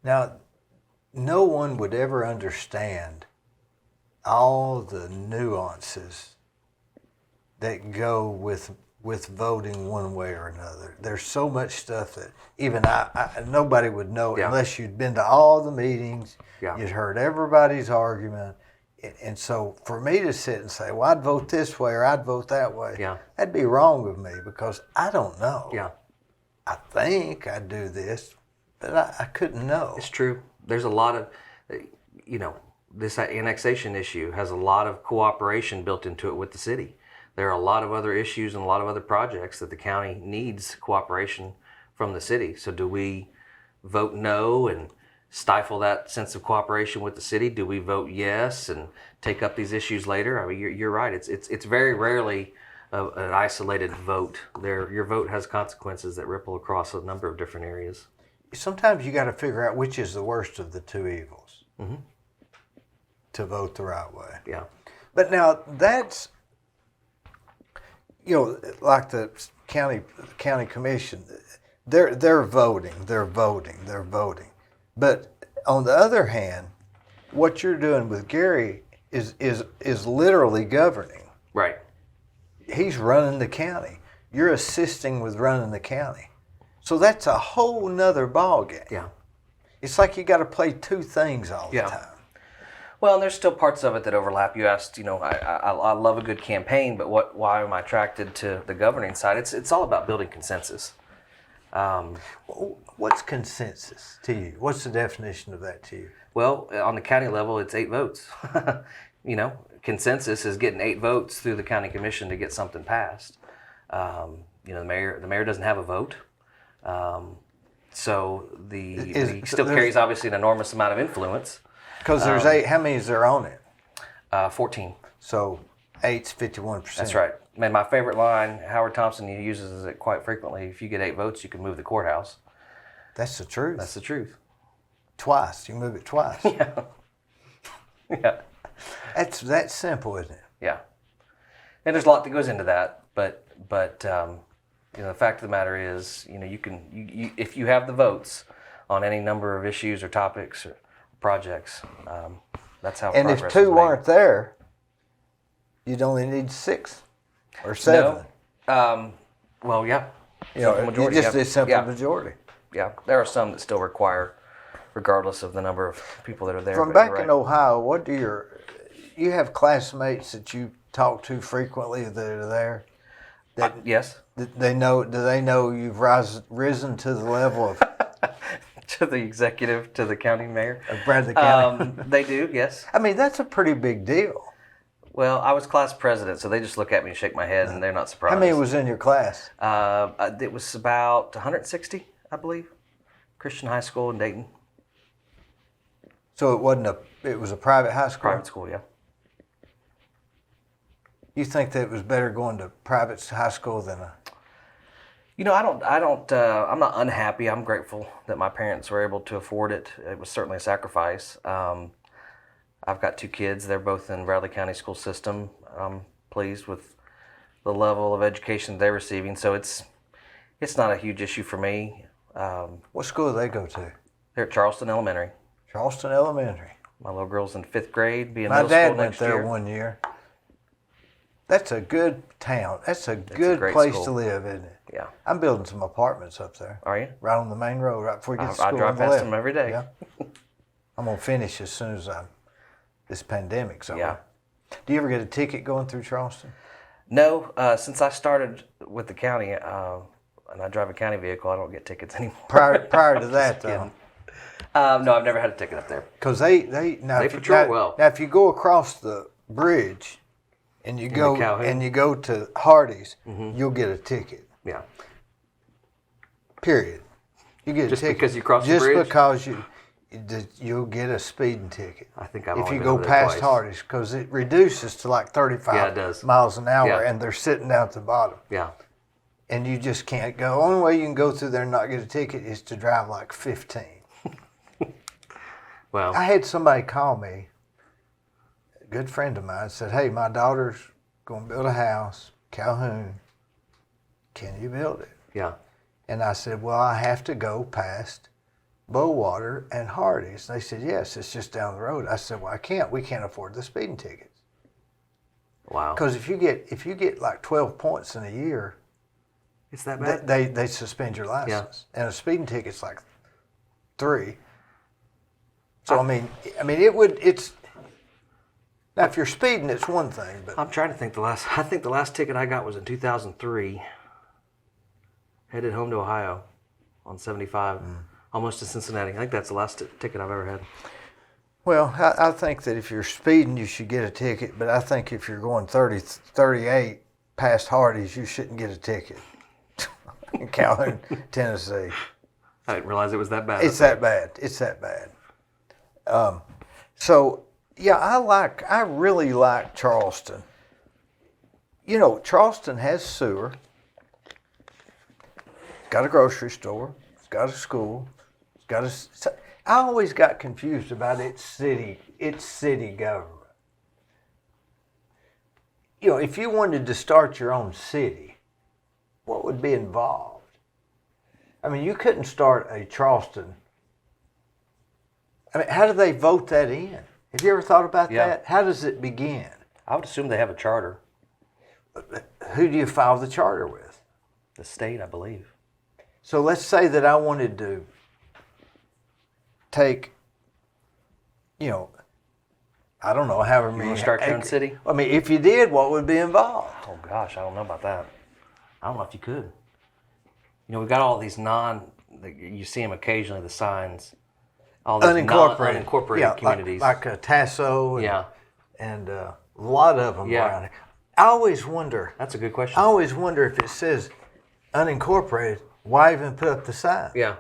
Now, no one would ever understand all the nuances that go with voting one way or another. There's so much stuff that even I nobody would know unless you'd been to all the meetings, you'd heard everybody's argument. And so for me to sit and say, well, I'd vote this way or I'd vote that way, that'd be wrong of me because I don't know. Yeah. I think I'd do this, but I couldn't know. It's true. There's a lot of, this annexation issue has a lot of cooperation built into it with the city. There are a lot of other issues and a lot of other projects that the county needs cooperation from the city. So do we vote no and stifle that sense of cooperation with the city? Do we vote yes and take up these issues later? I mean, you're right. It's very rarely an isolated vote. Your vote has consequences that ripple across a number of different areas. Sometimes you got to figure out which is the worst of the two evils to vote the right way. Yeah. But now that's, like the county commission, they're voting. But on the other hand, what you're doing with Gary is literally governing. Right. He's running the county. You're assisting with running the county. So that's a whole nother ballgame. Yeah. It's like you got to play two things all the time. Well, and there's still parts of it that overlap. You asked, I love a good campaign, but why am I attracted to the governing side? It's all about building consensus. What's consensus to you? What's the definition of that to you? Well, on the county level, it's 8 votes. Consensus is getting 8 votes through the county commission to get something passed. The mayor doesn't have a vote. So he still carries obviously an enormous amount of influence. Because there's 8. How many is there on it? 14. So 8's 51%. That's right. And my favorite line, Howard Thompson uses it quite frequently. If you get 8 votes, you can move the courthouse. That's the truth. That's the truth. Twice. You move it twice. Yeah. Yeah. That's simple, isn't it? Yeah. And there's a lot that goes into that, but the fact of the matter is, you if you have the votes on any number of issues or topics or projects, that's how. And if progress 2 is made. weren't there, you'd only need 6 or 7. No. Well, yeah. Simple majority, you just yeah. did simple Yeah. majority. Yeah, there are some that still require, regardless of the number of people that are there. From but back you're in right. Ohio, you have classmates that you talk to frequently that are there? Yes. Do they know you've risen to the level of To the executive, to the county mayor. Bradley County? They do, yes. I mean, that's a pretty big deal. Well, I was class president, so they just look at me and shake my head, and they're not surprised. How many was in your class? It was about 160, I believe. Christian high school in Dayton. So it was a private high school? Private school, yeah. You think that it was better going to private high school than a... I'm not unhappy. I'm grateful that my parents were able to afford it. It was certainly a sacrifice. I've got 2 kids. They're both in Bradley County school system. I'm pleased with the level of education they're receiving. So it's not a huge issue for me. What school do they go to? They're at Charleston Elementary. Charleston Elementary. My little girl's in 5th grade, be in My middle dad school went next there year. one year. That's a good town. That's a a good great place school. to live, isn't it? Yeah. I'm building some apartments up there. Are you? Right on the main road, right before you get to I school. drive on the past left. them every day. Yeah. I'm going to finish as soon as this pandemic's over. Yeah. Do you ever get a ticket going through Charleston? No, since I started with the county, and I drive a county vehicle, I don't get tickets anymore. Prior to that, though. No, I've never had a ticket up there. Because they patrol well. Now, if you go across the bridge and you go Calhoun? to Hardee's, Mm-hmm. you'll get a ticket. Yeah. Period. You get Just a ticket because you cross the bridge? Just because you'll get a speeding ticket. I think I've if only you been go over there past twice. Hardee's, because it reduces to like 35 Yeah, it does. miles an hour, Yeah. and they're sitting down at the bottom. Yeah. And you just can't go. The only way you can go through there and not get a ticket is to drive like 15. Well, I had somebody call me, a good friend of mine, said, "Hey, my daughter's going to build a house, Calhoun. Can you build it?" yeah. And I said, "Well, I have to go past Bowater and Hardee's." They said, "Yes, it's just down the road." I said, "Well, I can't. We can't afford the speeding tickets. Wow. Because if you get like 12 points in a year, It's that bad? they suspend your license, and a speeding ticket's like 3. So I mean, it's now if you're speeding, it's one thing, but I'm trying to think I think the last ticket I got was in 2003. Headed home to Ohio on 75, almost to Cincinnati. I think that's the last ticket I've ever had. well, I think that if you're speeding, you should get a ticket. But I think if you're going 30, 38 past Hardee's, you shouldn't get a ticket. In Calhoun, Tennessee. I didn't realize it was that bad. It's that bad. It's that bad. So yeah, I really like Charleston. You know, Charleston has sewer. It's got a grocery store. It's got a school. It's got a. I always got confused about its city government. You know, if you wanted to start your own city, what would be involved? I mean, you couldn't start a Charleston. I mean, how do they vote that in? Have you ever thought about that? How does it begin? I would assume they have a charter. Who do you file the charter with? The state, I believe. So let's say that I wanted to take, I don't know, however many. You want to start your own acres. city? I mean, if you did, what would be involved? Oh gosh, I don't know about that. I don't know if you could. We've got all these you see them occasionally, the signs. All these unincorporated communities. Like Tasso and a lot of them around here. I always wonder. That's a good question. I always wonder if it says unincorporated, why even put up the sign? Yeah.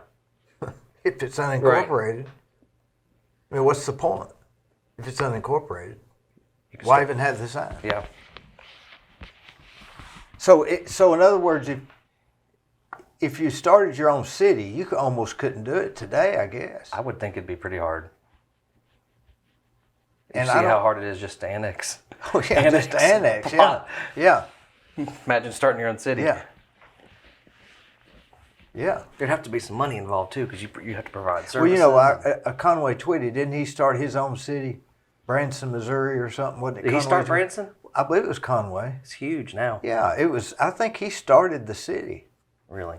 If it's unincorporated, I mean, what's the point? If it's unincorporated, You can why start- even have the sign? Yeah. So in other words, if you started your own city, you almost couldn't do it today, I guess. I would think it'd be pretty hard. You And see I don't- how hard it is just to annex. Oh yeah, just to annex. Yeah, Plot. yeah, Imagine starting your own city. yeah, yeah. There'd have to be some money involved too, because you have to provide services. Well, you know, Conway Twitty, didn't he start his own city, Branson, Missouri, or something? Wasn't it? Did he start Conway? Branson? I believe it was Conway. It's huge now. Yeah, it was. I think he started the city. Really?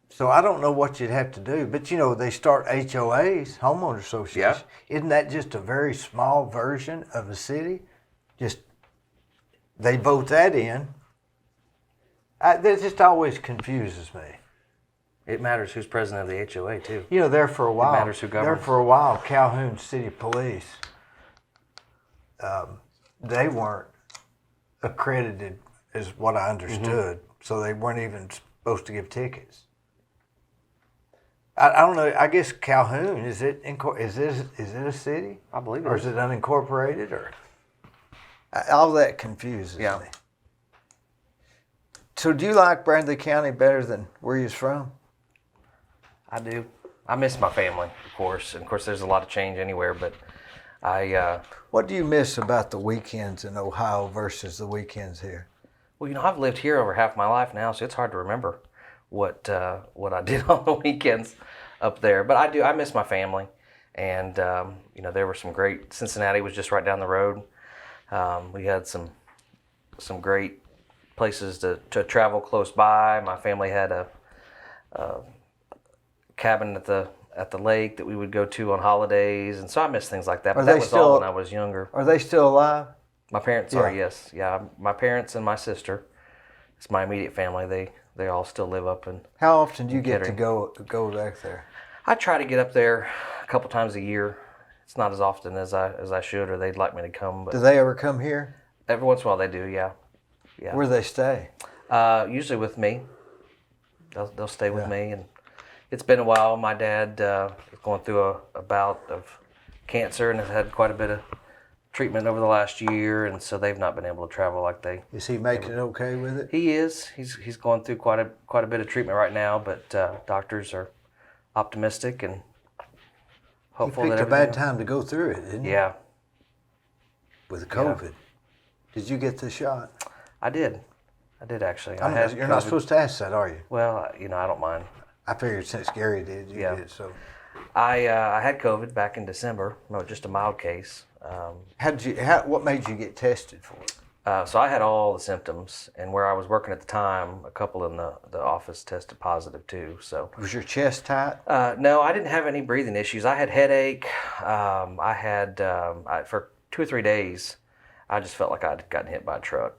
So I don't know what you'd have to do, but you know, they start HOAs, homeowner associations. Yeah. Isn't that just a very small version of a city? Just they vote that in. That just always confuses me. It matters who's president of the HOA too. You know, there for a while. matters who There governs. for a while, Calhoun City Police. They weren't accredited, is what I understood. So they weren't even supposed to give tickets. I don't know. I guess Calhoun is it a city? I believe it Or is. is it unincorporated? Or all that confuses Yeah. me. So do you like Bradley County better than where you're from? I do. I miss my family, of course. And of course, there's a lot of change anywhere, but What do you miss about the weekends in Ohio versus the weekends here? well, you know, I've lived here over half my life now, so it's hard to remember what I did on the weekends up there. But I miss my family, and you know, there were some great. Cincinnati was just right down the road. We had some great places to travel close by. My family had a cabin at the lake that we would go to on holidays, and so I miss things like that. But Are that they was still- all when I was younger. Are they still alive? My parents are, Yeah. yes, yeah. My parents and my sister. It's my immediate family. They all still live up in. How often do you get to Kettering. go back there? I try to get up there a couple times a year. It's not as often as I should, or they'd like me to come, but Do they ever come here? every once in a while they do. Yeah, yeah. Where do they stay? Usually with me. They'll stay with Yeah. me, and it's been a while. My dad is going through a bout of cancer and has had quite a bit of treatment over the last year, and so they've not been able to travel like they. Is he making it okay with it? He is. He's going through quite a bit of treatment right now, but doctors are optimistic and You hopeful picked that a bad everything- time to go through it, didn't you? Yeah, With COVID. Did you get the shot? I did. I did actually. You're not supposed to ask that, are you? Well, you know, I don't mind. I figured since Gary did, you Yeah. did. So, I had COVID back in December. No, just a mild case. what made you get tested for it? So I had all the symptoms, and where I was working at the time, a couple in the office tested positive too. So Was your chest tight? no, I didn't have any breathing issues. I had headache. For 2 or 3 days, I just felt like I'd gotten hit by a truck,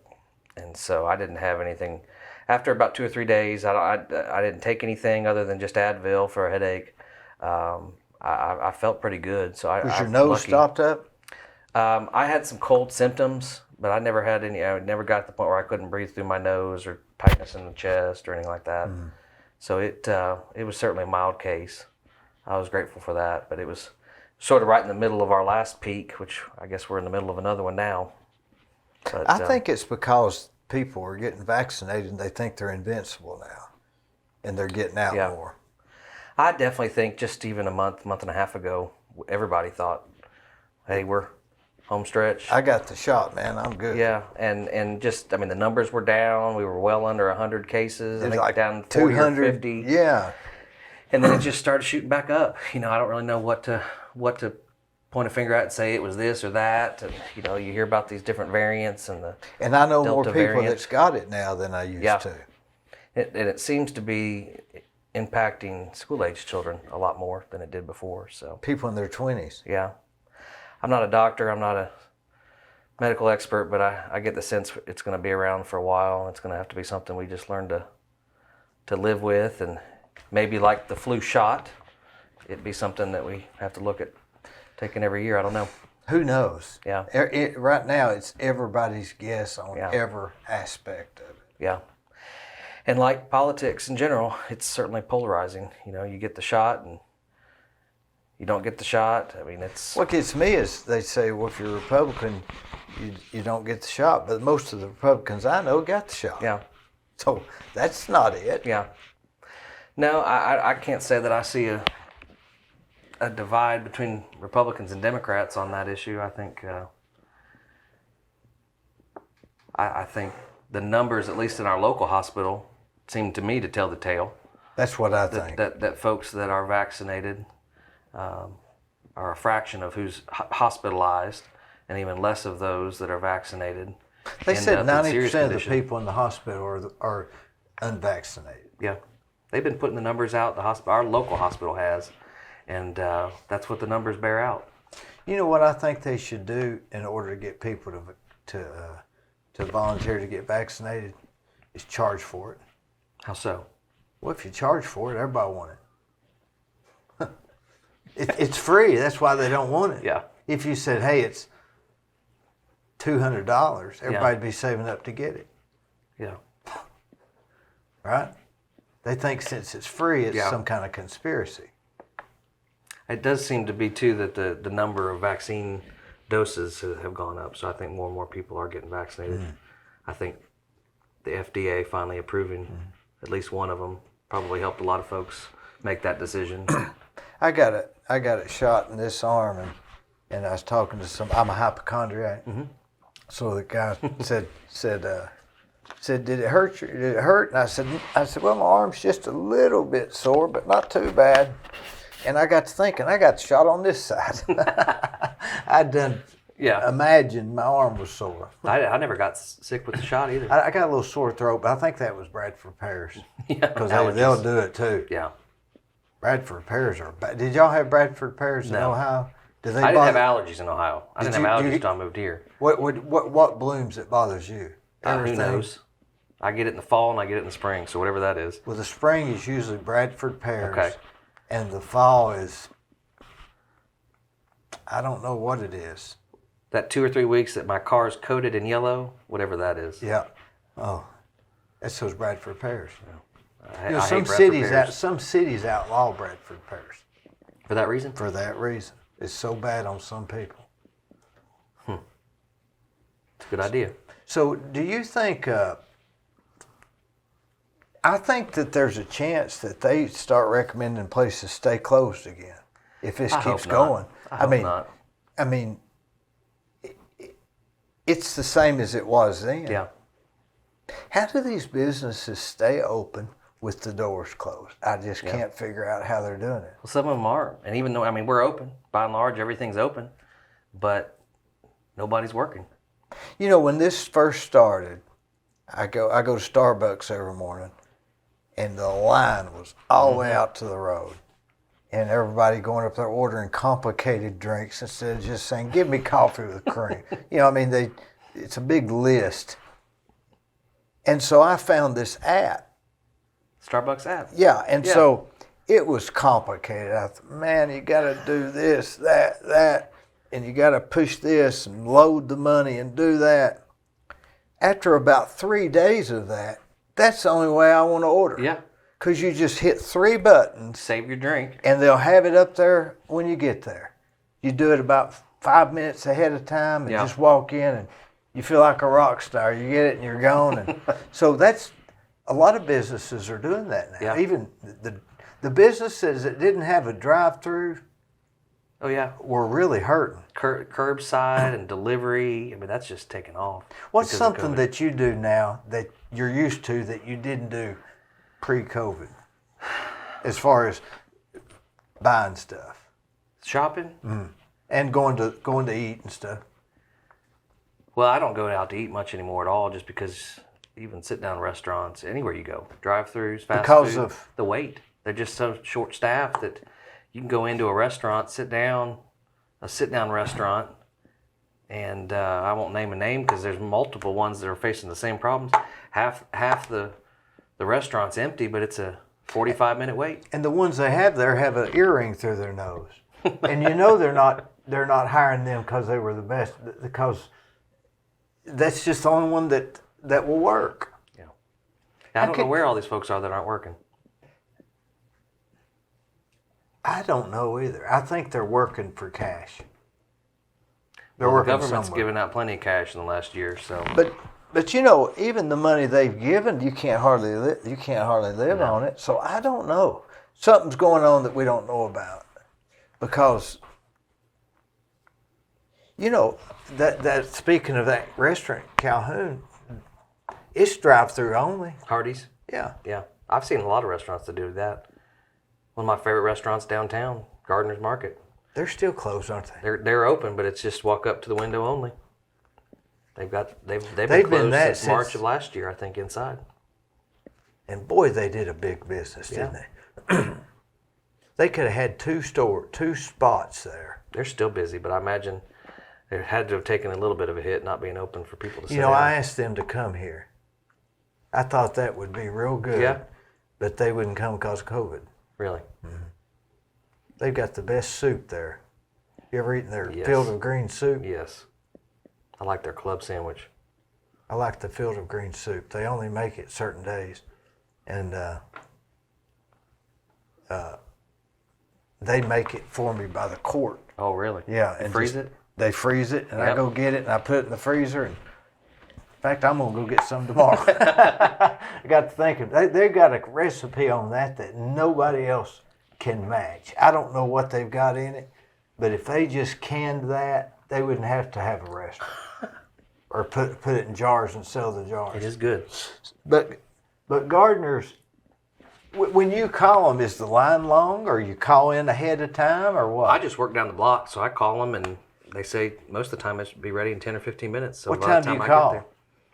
and so I didn't have anything. After about 2 or 3 days, I didn't take anything other than just Advil for a headache. I felt pretty good. So Was I your nose lucky. stopped up? I had some cold symptoms, but I never had any. I never got to the point where I couldn't breathe through my nose or tightness in the chest or anything like that. So it was certainly a mild case. I was grateful for that, but it was sort of right in the middle of our last peak, which I guess we're in the middle of another one now. But, I think it's because people are getting vaccinated and they think they're invincible now, and they're getting out Yeah. more. I definitely think just even a month and a half ago, everybody thought, "Hey, we're home stretch." I got the shot, man. I'm good. Yeah, and just I mean the numbers were down. We were well under 100 cases. I It's think like down 40 or 200. 50. Yeah. And then it just started shooting back up. You know, I don't really know what to point a finger at and say it was this or that. And you know, you hear about these different variants and And I know more Delta people variant. that's got it now than I used Yeah. to. it seems to be impacting school age children a lot more than it did before. So People in their 20s. yeah, I'm not a doctor. I'm not a medical expert, but I get the sense it's going to be around for a while. It's going to have to be something we just learn to live with, and maybe like the flu shot, it'd be something that we have to look at taking every year. I don't know. Who knows? Yeah. Right now, it's everybody's guess on Yeah. every aspect of it. Yeah. And like politics in general, it's certainly polarizing. You know, you get the shot and you don't get the shot. I mean, it's What gets me is they say, well, if you're a Republican, you don't get the shot. But most of the Republicans I know got the shot. yeah, So that's not it. yeah. No, I can't say that I see a divide between Republicans and Democrats on that issue. I think I think the numbers, at least in our local hospital, seem to me to tell the tale. That's what I think. That folks that are vaccinated are a fraction of who's hospitalized, and even less of those that are vaccinated. They said end up in 90% of the condition. people in the hospital are unvaccinated. Yeah, they've been putting the numbers out. The hospital, our local hospital has, and that's what the numbers bear out. You know what I think they should do in order to get people to volunteer to get vaccinated is charge for it. How so? Well, if you charge for it, everybody want it. It's free. That's why they don't want it. Yeah. If you said, hey, it's $200, everybody'd be saving up to get it, Yeah. right? They think since it's free, it's Yeah. some kind of conspiracy. It does seem to be too that the number of vaccine doses have gone up. So I think more and more people are getting vaccinated. I think the FDA finally approving at least one of them probably helped a lot of folks make that decision. I got it shot in this arm, and I was talking to I'm a hypochondriac. So the guy said, did it hurt you? Did it hurt? And I said, well, my arm's just a little bit sore, but not too bad. And I got to thinking, I got shot on this side. I'd done imagine my arm was sore. I never got sick with the shot either. I got a little sore throat, but I think that was Bradford pears. Yeah, Because allergies. they'll do it too. Yeah. Bradford pears are bad. Did y'all have Bradford pears in No. Ohio? Did they I didn't have bother? allergies in Ohio. I Did didn't you- have do allergies you- until I moved here. What blooms that bothers you? Who Everything? knows? I get it in the fall and I get it in the spring, so whatever that is. Well, the spring is usually Bradford pears. Okay. And the fall is, I don't know what it is. That 2 or 3 weeks that my car's coated in yellow, whatever that is. Yeah. Oh, that's those Bradford pears. I You know, hate some Bradford pears. cities outlaw Bradford pears For that reason? for that reason. It's so bad on some people. It's a good idea. So, do you think? I think that there's a chance that they start recommending places stay closed again if this I keeps hope not. going. I hope not. I mean, it's the same as it was then. Yeah. How do these businesses stay open with the doors closed? I just can't figure out how they're doing it. Well, some of them are. And even though, I mean, we're open. By and large, everything's open. But nobody's working. You know, when this first started, I go to Starbucks every morning, and the line was all the way out to the road. And everybody going up there ordering complicated drinks instead of just saying, give me coffee with cream. You know, I mean, it's a big list. And so I found this app. Starbucks app. Yeah, and so it was complicated. I thought, man, you got to do this, that, and you got to push this and load the money and do that. After about 3 days of that, that's the only way I want to order. Yeah. Because you just hit 3 buttons Save your drink. and they'll have it up there when you get there. You do it about 5 minutes ahead of time and just walk in and you feel like a rock star. You get it and you're gone. And so that's a lot of businesses are doing that now. Yeah. Even the businesses that didn't have a drive-through Oh, yeah. were really hurting. Curbside and delivery. I mean, that's just taken off. What's because of something COVID. that you do now that you're used to that you didn't do pre-COVID as far as buying stuff Shopping? and going to eat and stuff? Well, I don't go out to eat much anymore at all just because even sit-down restaurants, anywhere you go, drive-thrus, fast Because food, of- the wait. They're just so short-staffed that you can go into a restaurant, a sit-down restaurant, and I won't name a name because there's multiple ones that are facing the same problems. Half the restaurant's empty, but it's a 45-minute wait. And the ones they have there have an earring through their nose, and you know they're not hiring them because they were the best, because that's just the only one that will work. Yeah. Now, I don't know where all these folks are that aren't working. I don't know either. I think they're working for cash. They're Well, the working government's somewhere. given out plenty of cash in the last year, so. But you know, even the money they've given, you can't hardly live on it. So I don't know. Something's going on that we don't know about, because you know That speaking of that restaurant, Calhoun, it's drive-through only. Hardee's? Yeah. Yeah. I've seen a lot of restaurants that do that. One of my favorite restaurants downtown, Gardener's Market. They're still closed, aren't they? They're open, but it's just walk up to the window only. They've been been closed that since March since- of last year, I think, inside. And boy, they did a big business, didn't they? They could have had two spots there. They're still busy, but I imagine they had to have taken a little bit of a hit not being open for people to sit You know, down. I asked them to come here. I thought that would be real good. Yeah. But they wouldn't come because of COVID. Really? They've got the best soup there. You ever eaten their Yes. field of green soup? Yes. I like their club sandwich. I like the field of green soup. They only make it certain days. And they make it for me by the quart. Oh, really? Yeah. You And freeze just- it? They freeze it, and I Yep. go get it, and I put it in the freezer. And in fact, I'm going to go get some tomorrow. I got to thinking, they've got a recipe on that nobody else can match. I don't know what they've got in it, but if they just canned that, they wouldn't have to have a restaurant. Or put it in jars and sell the jars. It is good. But gardeners, when you call them, is the line long, or you call in ahead of time, or what? I just work down the block, so I call them, and they say most of the time it should be ready in 10 or 15 minutes. So What by time the do you I call? Get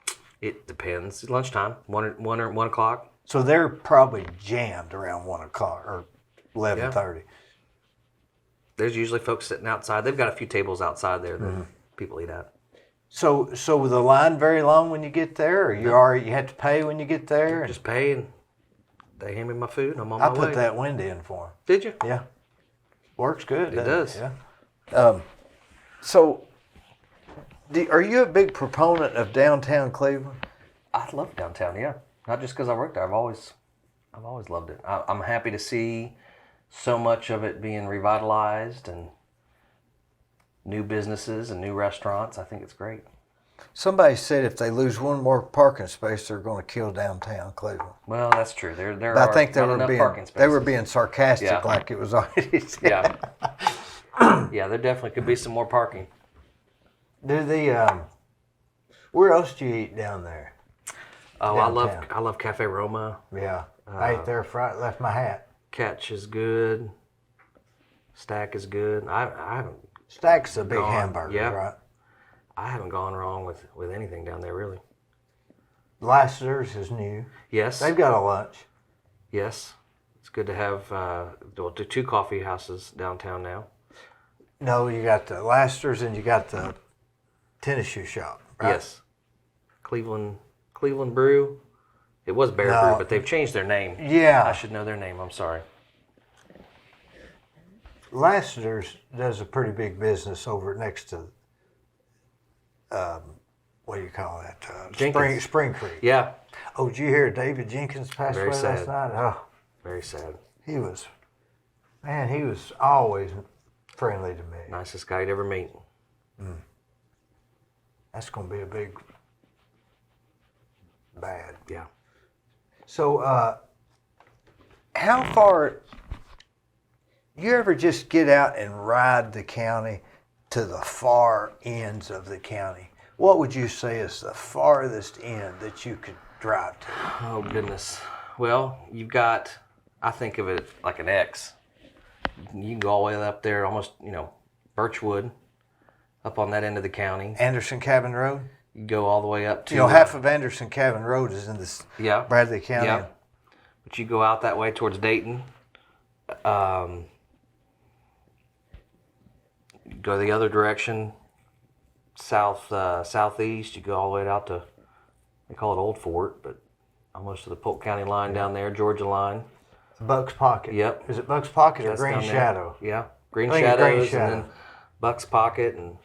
there, it depends. It's lunchtime, 1 o'clock. So they're probably jammed around 1 o'clock or 11:30. There's usually folks sitting outside. They've got a few tables outside there that people eat at. So the line very long when you get there, or you have to pay when you get there? Just pay, and they hand me my food, and I'm on I my way. put that wind in for them. Did you? Yeah, works good. It doesn't does. Yeah. so are you a big proponent of downtown Cleveland? I love downtown. Yeah, not just because I worked there. I've always loved it. I'm happy to see so much of it being revitalized and new businesses and new restaurants. I think it's great. Somebody said if they lose one more parking space, they're going to kill downtown Cleveland. Well, that's true. There But are I think not enough parking spaces. they were being sarcastic, Yeah. like it was already said. Yeah. Yeah, there definitely could be some more parking. Do the where else do you eat down there? Oh, Downtown. I love Cafe Roma. Yeah, I ate there Friday. Left my hat. Catch is good. Stack is good. I haven't Stack's a big Gone. hamburger, Yeah. right? I haven't gone wrong with anything down there really. Lassiter's is new. Yes. They've got a lunch. Yes. It's good to have the two coffee houses downtown now. No, you got the Lassiter's and you got the tennis shoe shop. Right? Yes. Cleveland Brew. It was Bear No. Brew, but they've changed their name. Yeah. I should know their name. I'm sorry. Lassiter's does a pretty big business over next to, what do you call that? Jenkins. Spring Creek. Yeah. Oh, did you hear David Jenkins passed Very away last sad. night? Oh, Very sad. he was always friendly to me. Nicest guy you'd ever meet. That's going to be a big bad. Yeah. So, how far, you ever just get out and ride the county to the far ends of the county? What would you say is the farthest end that you could drive to? Oh, goodness. Well, you've got, I think of it like an X. You can go all the way up there, almost, Birchwood, up on that end of the county. Anderson Cabin Road? You go all the way up to... Half of Anderson Cabin Road is in this Yeah. Bradley County. Yeah. But you go out that way towards Dayton. Go the other direction, southeast. You go all the way out to, they call it Old Fort, but almost to the Polk County line down there, Georgia line. Buck's Pocket. Yep. Is it Buck's Pocket or That's Green down there. Shadow? Yeah, Green I think it's Shadows, Green and Shadow. then Buck's Pocket and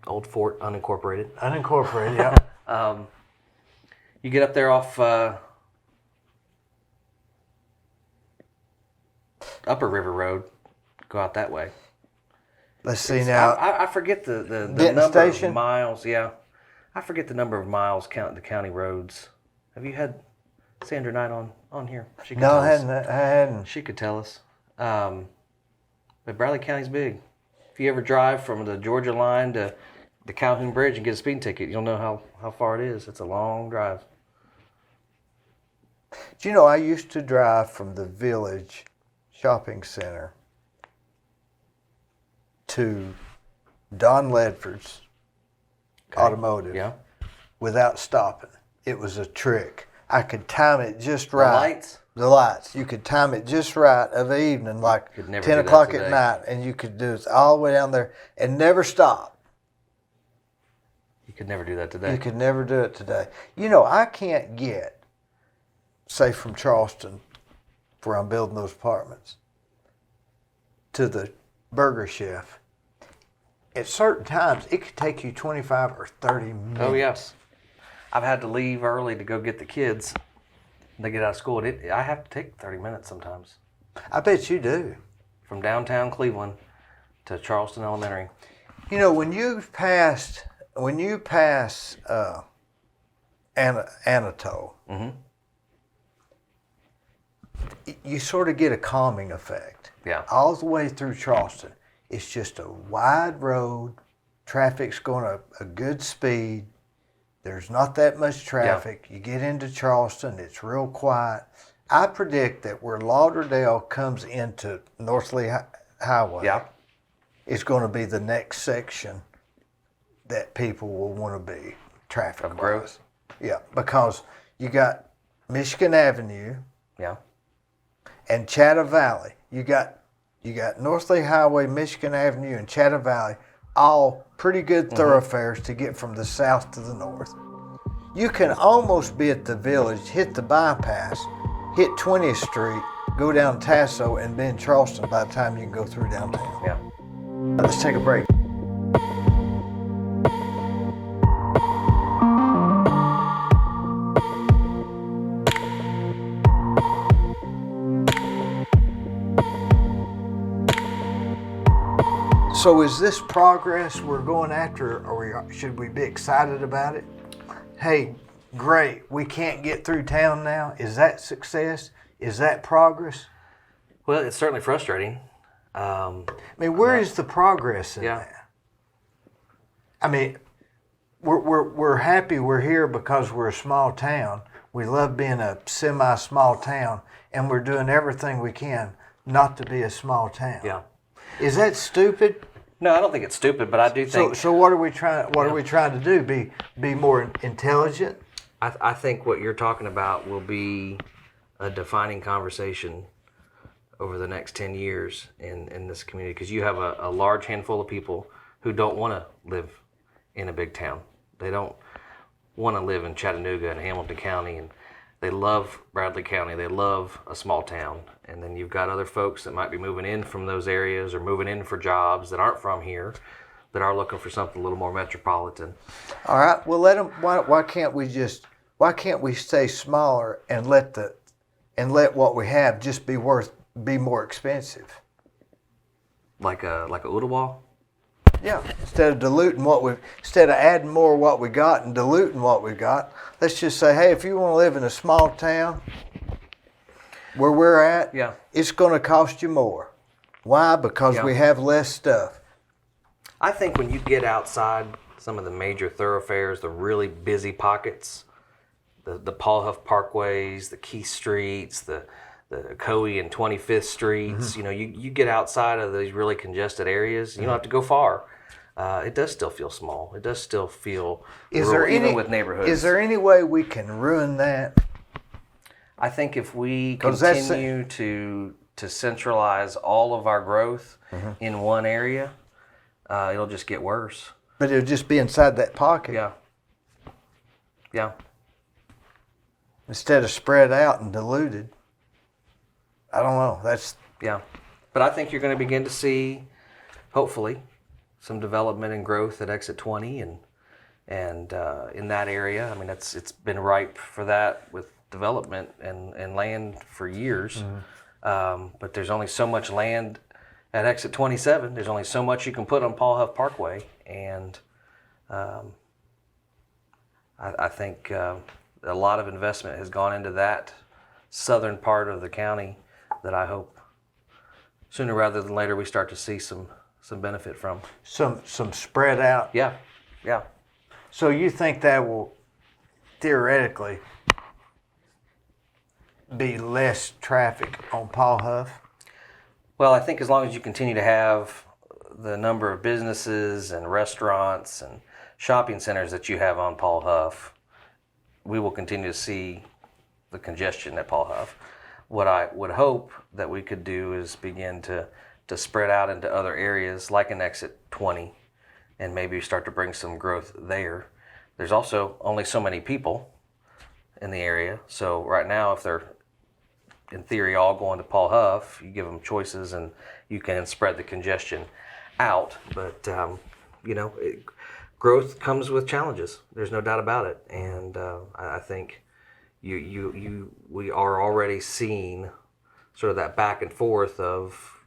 Old Fort unincorporated. Unincorporated, yeah. You get up there off Upper River Road, go out that way. Let's see now. I forget the Denton number Station? of miles. Yeah, I forget the number of miles counting the county roads. Have you had Sandra Knight on here? She could No, tell I us. hadn't. I hadn't. She could tell us. But Bradley County's big. If you ever drive from the Georgia line to the Calhoun Bridge and get a speeding ticket, you'll know how far it is. It's a long drive. Do you know, I used to drive from the Village Shopping Center to Don Ledford's Automotive Yeah. without stopping. It was a trick. I could time it just The right. lights. The lights. You could time it just right of the evening, like Could never 10 do that o'clock today. at night, and you could do it all the way down there and never stop. You could never do that today. You could never do it today. You know, I can't get, say, from Charleston, where I'm building those apartments, to the Burger Chef. At certain times, it could take you 25 or 30 minutes. Oh yes. I've had to leave early to go get the kids. They get out of school. I have to take 30 minutes sometimes I bet you do. from downtown Cleveland to Charleston Elementary. You know, when you pass Anatole, Mm-hmm. you sort of get a calming effect. Yeah. All the way through Charleston, it's just a wide road. Traffic's going a good speed. There's not that much traffic. You get into Charleston, it's real quiet. I predict that where Lauderdale comes into North Lee Highway, Yeah. is going to be the next section that people will want to be traffic Of growth. Yeah, because you got Michigan Avenue Yeah. and Chatta Valley. You got North Lee Highway, Michigan Avenue, and Chatta Valley, all pretty good thoroughfares to get from the south to the north. You can almost be at the Village, hit the bypass, hit 20th Street, go down Tasso, and be in Charleston by the time you can go through downtown. Yeah. Let's take a break. So is this progress we're going after, or should we be excited about it? Hey, great, we can't get through town now. Is that success? Is that progress? Well, it's certainly frustrating. I mean, where is the progress in Yeah. that? I mean, we're happy we're here because we're a small town. We love being a semi-small town, and we're doing everything we can not to be a small town. Yeah. Is that stupid? No, I don't think it's stupid, but I do think So what are we trying? What are we trying to do? Be more intelligent? I think what you're talking about will be a defining conversation over the next 10 years in this community, because you have a large handful of people who don't want to live in a big town. They don't want to live in Chattanooga and Hamilton County, and they love Bradley County. They love a small town. And then you've got other folks that might be moving in from those areas or moving in for jobs that aren't from here, that are looking for something a little more metropolitan. All right. Well, let them. Why can't we stay smaller and let what we have just be more expensive? Like a Ooltewah? Yeah. Instead of adding more of what we got and diluting what we got, let's just say, hey, if you want to live in a small town where we're at, Yeah. it's going to cost you more. Why? Because Yeah. we have less stuff. I think when you get outside some of the major thoroughfares, the really busy pockets, the Paul Huff Parkways, the Keith Streets, the Coe and 25th Streets, you know, you get outside of these really congested areas, you don't have to go far. It does still feel small. It does still feel rural, even with neighborhoods. Is there any way we can ruin that? I think if we 'Cause that's- continue to centralize all of our growth in one area, it'll just get worse. But it'll just be inside that pocket. Yeah. Yeah. Instead of spread out and diluted. I don't know. Yeah. But I think you're going to begin to see, hopefully, some development and growth at Exit 20 and in that area. I mean, it's been ripe for that with development and land for years. But there's only so much land at exit 27, there's only so much you can put on Paul Huff Parkway, and I think a lot of investment has gone into that southern part of the county that I hope sooner rather than later we start to see some benefit from. Some spread out. Yeah. So you think that will theoretically be less traffic on Paul Huff? Well, I think as long as you continue to have the number of businesses and restaurants and shopping centers that you have on Paul Huff, we will continue to see the congestion at Paul Huff. What I would hope that we could do is begin to spread out into other areas like an exit 20 and maybe start to bring some growth there. There's also only so many people in the area. So right now, if they're in theory all going to Paul Huff, you give them choices and you can spread the congestion out. But, growth comes with challenges. There's no doubt about it. And I think we are already seeing sort of that back and forth of,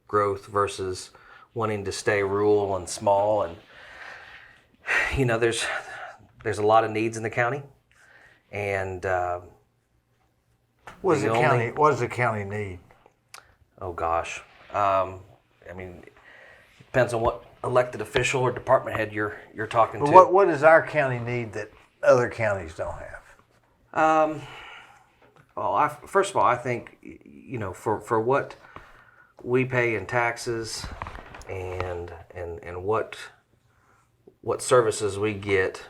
growth versus wanting to stay rural and small. And, there's a lot of needs in the county. And What does the county need? oh gosh, it depends on what elected official or department head you're talking to. What does our county need that other counties don't have? First of all, I think for what we pay in taxes and what services we get,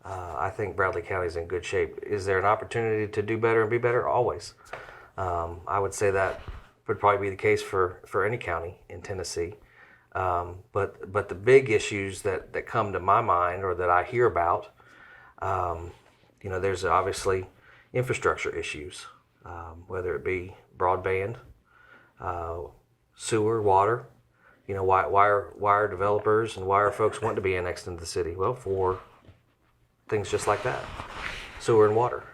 I think Bradley County is in good shape. Is there an opportunity to do better and be better? Always. I would say that would probably be the case for any county in Tennessee. But the big issues that come to my mind or that I hear about, there's obviously infrastructure issues, whether it be broadband, sewer, water. Why are developers and why are folks wanting to be annexed into the city? Well, for things just like that, sewer and water.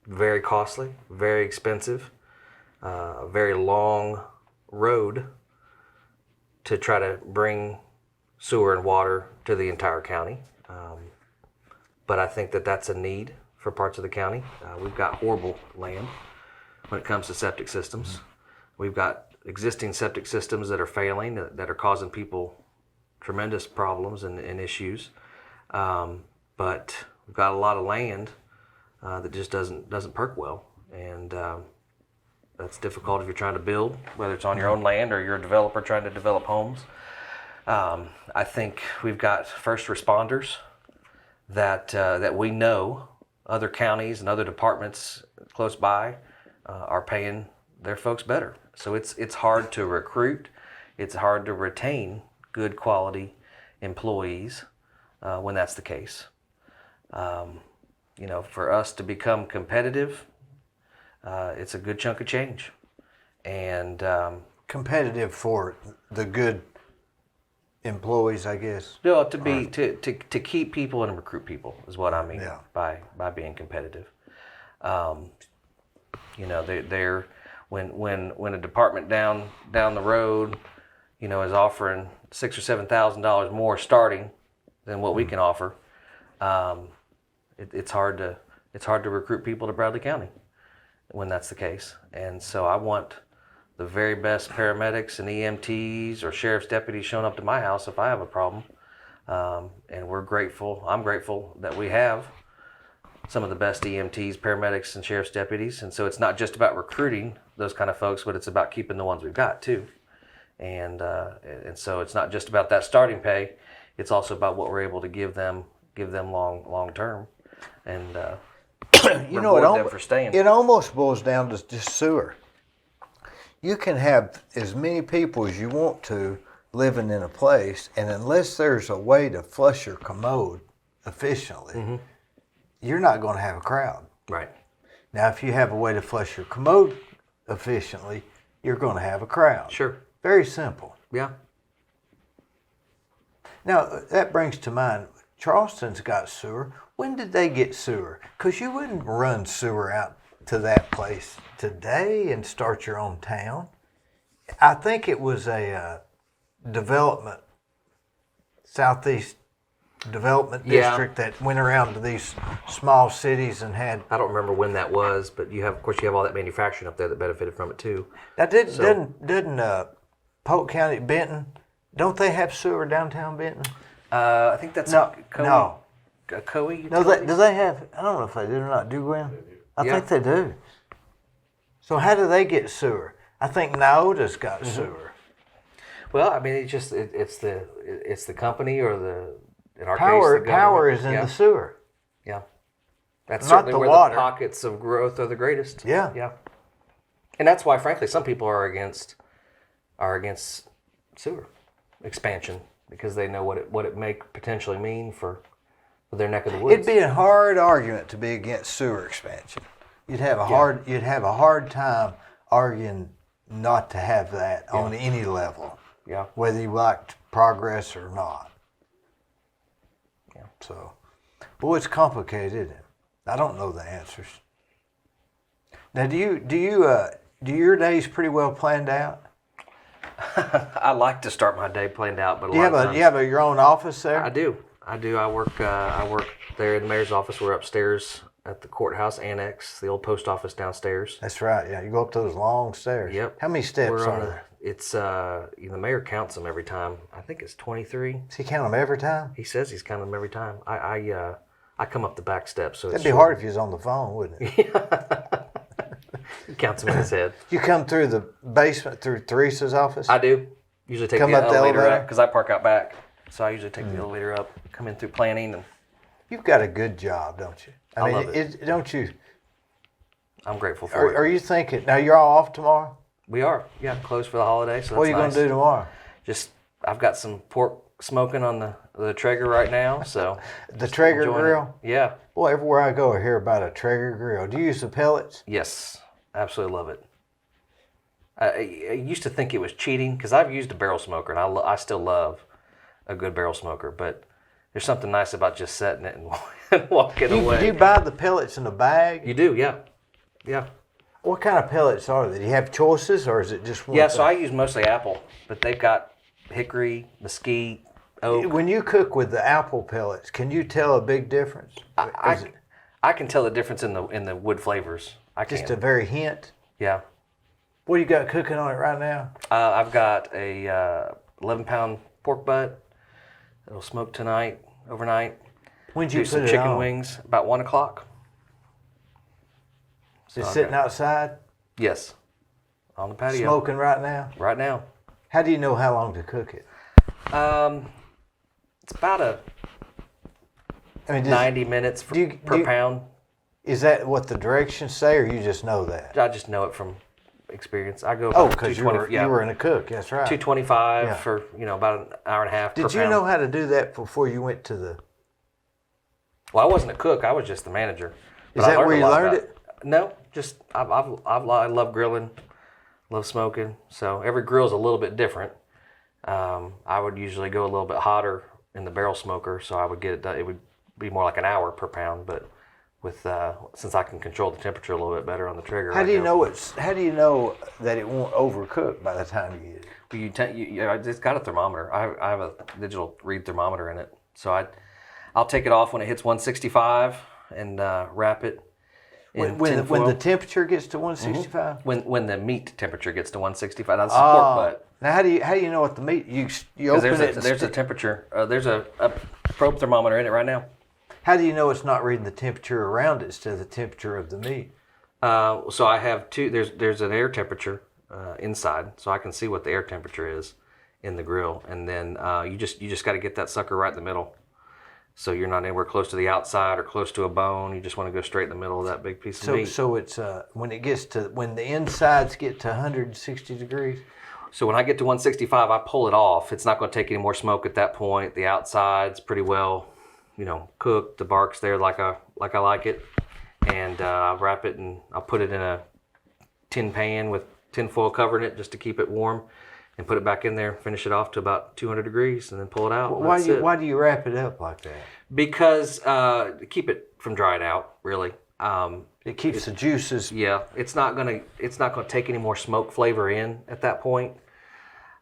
Very costly, very expensive, very long road to try to bring sewer and water to the entire county. But I think that that's a need for parts of the county. We've got horrible land when it comes to septic systems. We've got existing septic systems that are failing, that are causing people tremendous problems and issues. But we've got a lot of land that just doesn't perk well, and that's difficult if you're trying to build, whether it's on your own land or you're a developer trying to develop homes. I think we've got first responders that we know other counties and other departments close by are paying their folks better. So it's hard to recruit, it's hard to retain good quality employees when that's the case. For us to become competitive, it's a good chunk of change. And Competitive for the good employees, I guess. to keep people and recruit people is what I mean by being competitive. They're when a department down the road, is offering $6,000 or $7,000 more starting than what we can offer. It's hard to recruit people to Bradley County when that's the case. And so I want the very best paramedics and EMTs or sheriff's deputies showing up to my house if I have a problem. And I'm grateful that we have some of the best EMTs, paramedics, and sheriff's deputies. And so it's not just about recruiting those kind of folks, but it's about keeping the ones we've got too. And so it's not just about that starting pay. It's also about what we're able to give them long term, and reward them for staying. It almost boils down to just sewer. You can have as many people as you want to living in a place, and unless there's a way to flush your commode efficiently, you're not going to have a crowd. Right. Now, if you have a way to flush your commode efficiently, you're going to have a crowd. Sure. Very simple. Yeah. Now, that brings to mind, Charleston's got sewer. When did they get sewer? Because you wouldn't run sewer out to that place today and start your own town. I think it was a development, Southeast Development Yeah. District that went around to these small cities and had. I don't remember when that was, but of course, you have all that manufacturing up there that benefited from it too. That didn't Polk County, Benton, don't they have sewer downtown Benton? I think that's No, Coe. no. Coe No, do they have, I don't know if they do or not, do Gwen? I Yeah. think they do. So how do they get sewer? I think Nyota's got sewer. Well, I mean, it's the company or in our case, Power the government. is in Yeah. the sewer. Yeah. That's Not certainly the where water. the pockets of growth are the greatest. Yeah. Yeah. And that's why, frankly, some people are against sewer expansion because they know what it may potentially mean for their neck of the woods. It'd be a hard argument to be against sewer expansion. You'd have a hard time arguing not to have that on any level, Yeah. whether you liked progress or not. Yeah. So, boy, it's complicated, isn't it? I don't know the answers. Now, do your days pretty well planned out? I like to start my day planned out, but Do you have your own office there? I do. I work there in the mayor's office. We're upstairs at the courthouse annex, the old post office downstairs. That's right. Yeah, you go up those long stairs. Yep. How many steps We're on are there? It's the mayor counts them every time. I think it's 23. Does he count them every time? He says he's counting them every time. I come up the back steps, so That'd be hard if you was on the phone, wouldn't it? He counts them in his head. You come through the basement through Teresa's office? I do. Usually take Come the up the elevator up elevator? because I park out back. So I usually take the elevator up, come in through planning, and You've got a good job, don't you? I love it. Don't you? I'm grateful for it. Are you thinking, now you're all off tomorrow? We are. Yeah, closed for the holiday, so that's What are you nice. going to do tomorrow? Just, I've got some pork smoking on the Traeger right now, so. The Traeger enjoying grill? it. Yeah. Boy, everywhere I go, I hear about a Traeger grill. Do you use the pellets? Yes. Absolutely love it. I used to think it was cheating because I've used a barrel smoker and I still love a good barrel smoker, but there's something nice about just setting it and walking away. Do you buy the pellets in a bag? You do, yeah. Yeah. What kind of pellets are they? Do you have choices, or is it just one? Yeah, so thing? I use mostly apple, but they've got hickory, mesquite, oak. When you cook with the apple pellets, can you tell a big difference? Is it I can tell the difference in the wood flavors. I can. just a very hint? Yeah. What do you got cooking on it right now? I've got a 11-pound pork butt. It'll smoke tonight, overnight. When'd you Do some put it chicken on? wings about 1 o'clock. So It's I've sitting got- outside, Yes, on the patio smoking right now. right now. How do you know how long to cook it? It's about I mean, 90 minutes per pound. is that what the directions say, or you just know that? I just know it from experience. I go. Oh, about because you 220 were in a cook. That's right. 225 Yeah. for about an hour and a half. Did per you pound. know how to do that before you went to the? Well, I wasn't a cook. I was just the manager. Is that where you learned it? No, just I love grilling, love smoking. So every grill's a little bit different. I would usually go a little bit hotter in the barrel smoker, so I would get it done. It would be more like an hour per pound, but with since I can control the temperature a little bit better on the trigger. How do you know that it won't overcook by the time you get it? It's got a thermometer. I have a digital read thermometer in it, so I'll take it off when it hits 165 and wrap it. When the temperature gets to 165. When the meat temperature gets to 165, that's the pork butt. Now how do you know what the meat you open There's it? there's a temperature. There's a probe thermometer in it right now. How do you know it's not reading the temperature around it instead of the temperature of the meat? So I have two. There's an air temperature inside, so I can see what the air temperature is in the grill, and then you just got to get that sucker right in the middle. So you're not anywhere close to the outside or close to a bone. You just want to go straight in the middle of that big piece of meat. So it's when the insides get to 160 degrees. So when I get to 165, I pull it off. It's not going to take any more smoke at that point. The outside's pretty well, cooked. The bark's there like I like it, and I'll wrap it and I'll put it in a tin pan with tin foil covering it just to keep it warm, and put it back in there. Finish it off to about 200 degrees, and then pull it out. Why do you wrap it up like that? Because to keep it from drying out, really. It keeps the juices. Yeah, it's not gonna take any more smoke flavor in at that point.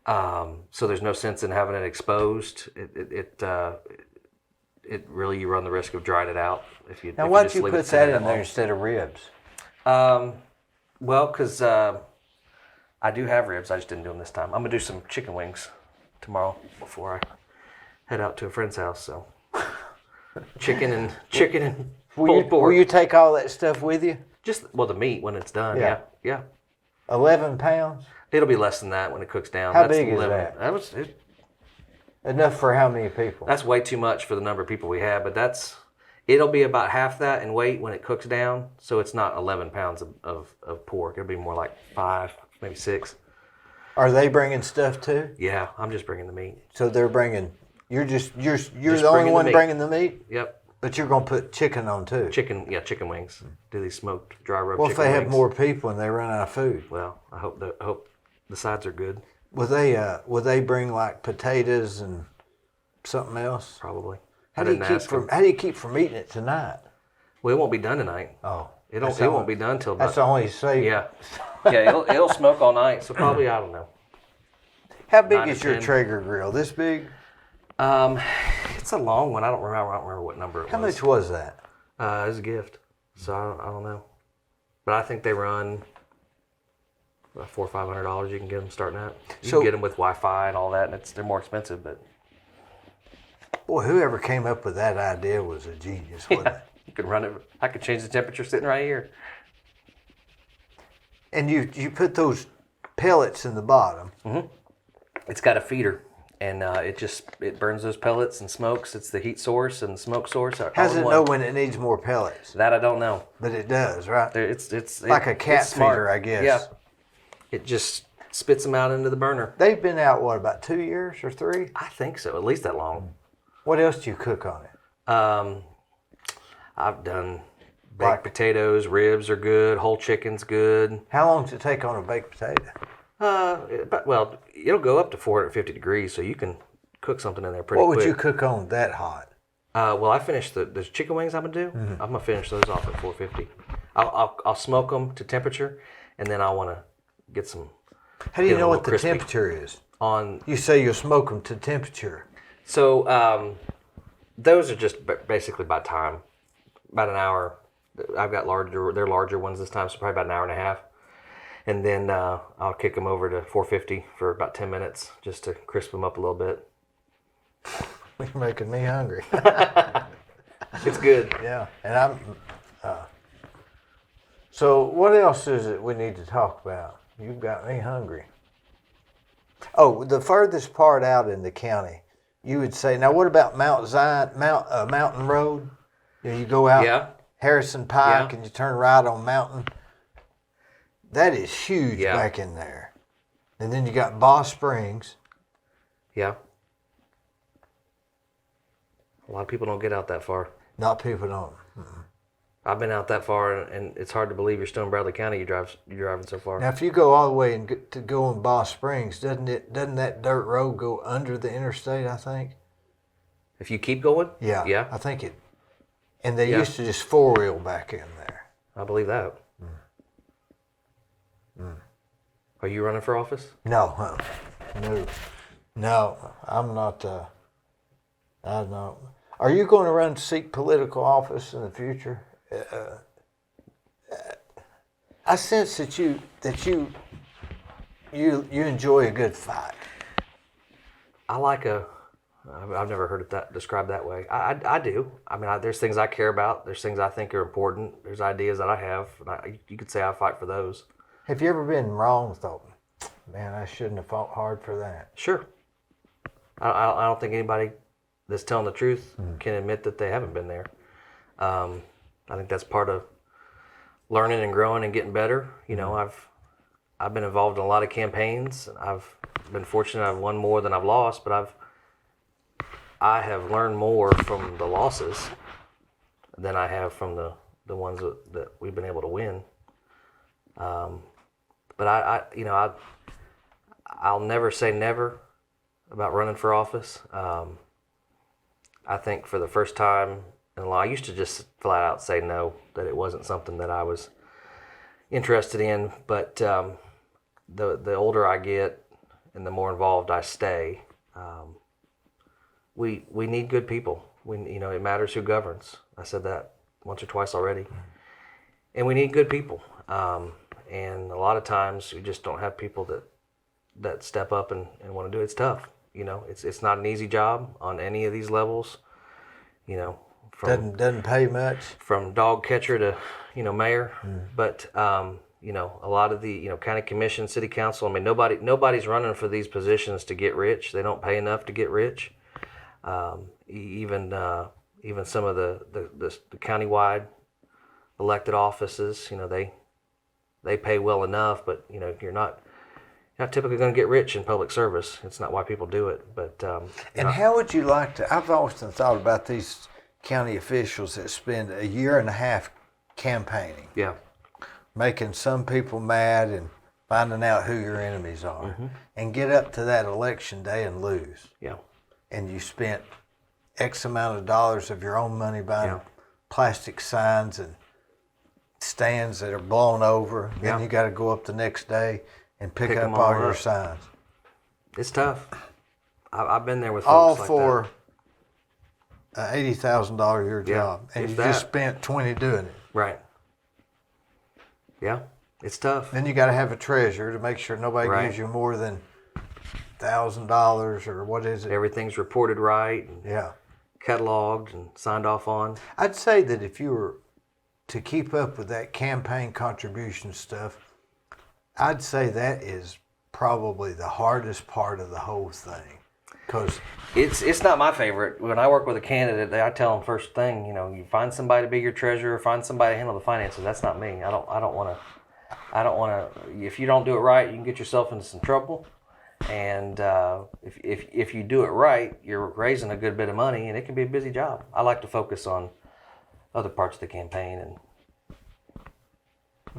So there's no sense in having it exposed. It really, you run the risk of drying it out if you. Now, if why'd just you leave it put sitting that in there long. instead of ribs? Well, because I do have ribs. I just didn't do them this time. I'm gonna do some chicken wings tomorrow before I head out to a friend's house. So chicken and pulled pork. Will you take all that stuff with you? Just the meat when it's done. Yeah. Yeah. 11 pounds? It'll be less than that when it cooks down. How big is that? That Enough for how many people? That's way too much for the number of people we have, but it'll be about half that in weight when it cooks down. So it's not 11 pounds of pork. It'll be more like 5, maybe 6. Are they bringing stuff too? Yeah, I'm just bringing the meat. So they're bringing. You're the only bringing one the meat. bringing the meat. Yep. But you're gonna put chicken on too. Chicken wings. Do these smoked dry rub Well, if chicken they wings. have more people and they run out of food, Well, I hope the sides are good. will they bring like potatoes and something else? Probably. How I do you didn't keep ask 'em. from How do you keep from eating it tonight? Well, it won't be done tonight. Oh, It that's won't be done till That's about. the only say. Yeah. Yeah, it'll smoke all night. So probably, I don't know. How big 9 to is your 10. Traeger grill? This big? It's a long one. I don't remember what number it How was. much was that? It was a gift, so I don't know. But I think they run about $400 or $500. You can get them starting out. You So- can get them with Wi-Fi and all that, and they're more expensive. But Boy, whoever came up with that idea was a genius, wasn't it? you could run it. I could change the temperature sitting right here. And you put those pellets in the bottom. It's got a feeder, and it burns those pellets and smokes. It's the heat source and the smoke source. How all does in it one. know when it needs more pellets? That I don't know. But it does, right? It's Like a cat it's smart. feeder, I guess. Yeah. It just spits them out into the burner. They've been out, what, about 2 years or 3? I think so, at least that long. What else do you cook on it? I've done baked Like- potatoes, ribs are good, whole chicken's good. How long does it take on a baked potato? Well, it'll go up to 450 degrees, so you can cook something in there pretty What would quick. you cook on that hot? Well, I finished the chicken wings I'm gonna do. Mm-hmm. I'm gonna finish those off at 450. I'll smoke them to temperature, and then I want to get some How do you Get 'em know a what little the crispy. temperature is? on. You say you'll smoke them to temperature. So those are just basically by time, about an hour. I've got they're larger ones this time, so probably about an hour and a half. And then I'll kick them over to 450 for about 10 minutes just to crisp them up a little bit. You're making me hungry. It's good. Yeah, and I'm. So what else is it we need to talk about? You've got me hungry. Oh, the furthest part out in the county, you would say. Now, what about Mount Zion, Mountain Road? You go out Yeah. Harrison Pike Yeah. and you turn right on Mountain. That is huge Yeah. back in there. And then you got Boss Springs. Yeah. A lot of people don't get out that far. Not people don't. I've been out that far, and it's hard to believe you're still in Bradley County. You're driving so far. Now, if you go all the way and get to go in Boss Springs, doesn't that dirt road go under the interstate? I think. If you keep going, Yeah. yeah, I think it. And they Yeah. used to just four-wheel back in there. I believe that. Are you running for office? No, no, I'm not. I'm not. Are you going to run to seek political office in the future? I sense that you enjoy a good fight. I like I've never heard it described that way. I do. I mean, there's things I care about. There's things I think are important. There's ideas that I have. And you could say I fight for those. Have you ever been wrong and thought, man, I shouldn't have fought hard for that? Sure. I don't think anybody that's telling the truth can admit that they haven't been there. I think that's part of learning and growing and getting better. You know, I've been involved in a lot of campaigns. I've been fortunate. I've won more than I've lost, but I have learned more from the losses than I have from the ones that we've been able to win. But I'll never say never about running for office. I think for the first time in law. I used to just flat out say no, that it wasn't something that I was interested in. But the older I get and the more involved I stay, we need good people. It matters who governs. I said that once or twice already. And we need good people. And a lot of times we just don't have people that step up and want to do it. It's tough. It's not an easy job on any of these levels. Doesn't pay much. From dog catcher to, mayor. But, a lot of the, county commission, city council, I mean, nobody's running for these positions to get rich. They don't pay enough to get rich. Even some of the countywide elected offices, they pay well enough, but you're not typically going to get rich in public service. It's not why people do it. But and how would you like to? I've often thought about these county officials that spend a year and a half campaigning, making some people mad and finding out who your enemies are, and get up to that election day and lose. And you spent X amount of dollars of your own money buying plastic signs and stands that are blown over. Then you got to go up the next day and pick up all your signs. It's tough. I've been there with all folks for an $80,000 a year job, and you just spent $20 doing it. Right. Yeah, it's tough. Then you got to have a treasurer to make sure nobody gives you more than $1,000 or what is it? Everything's reported right. And cataloged and signed off on. I'd say that if you were to keep up with that campaign contribution stuff, I'd say that is probably the hardest part of the whole thing. Because it's not my favorite. When I work with a candidate, I tell them first thing, you find somebody to be your treasurer, find somebody to handle the finances. That's not me. I don't want to. If you don't do it right, you can get yourself into some trouble. And if you do it right, you're raising a good bit of money, and it can be a busy job. I like to focus on other parts of the campaign and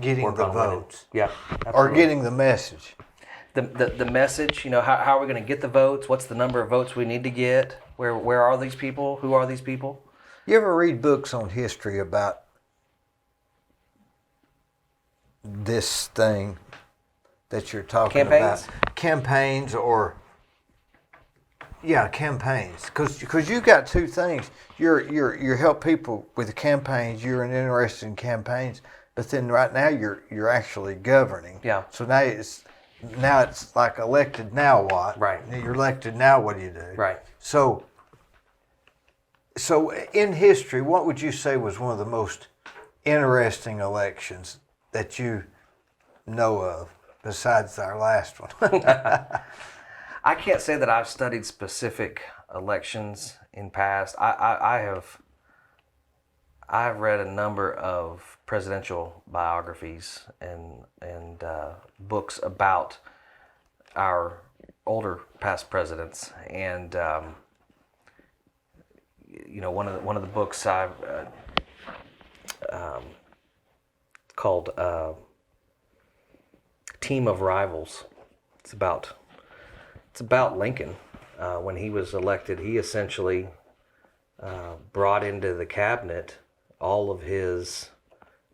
getting the votes. Yeah, or getting the message. The message, how are we going to get the votes? What's the number of votes we need to get? Where are these people? Who are these people? You ever read books on history about this thing that you're talking about? Campaigns or campaigns. Because you got two things. You help people with the campaigns. You're interested in campaigns, but then right now you're actually governing. Yeah. So now it's like elected. Now what? Right. You're elected. Now what do you do? Right. So in history, what would you say was one of the most interesting elections that you know of, besides our last one? I can't say that I've studied specific elections in past. I've read a number of presidential biographies and books about our older past presidents, and one of the books I've called Team of Rivals. It's about Lincoln. When he was elected, he essentially brought into the cabinet all of his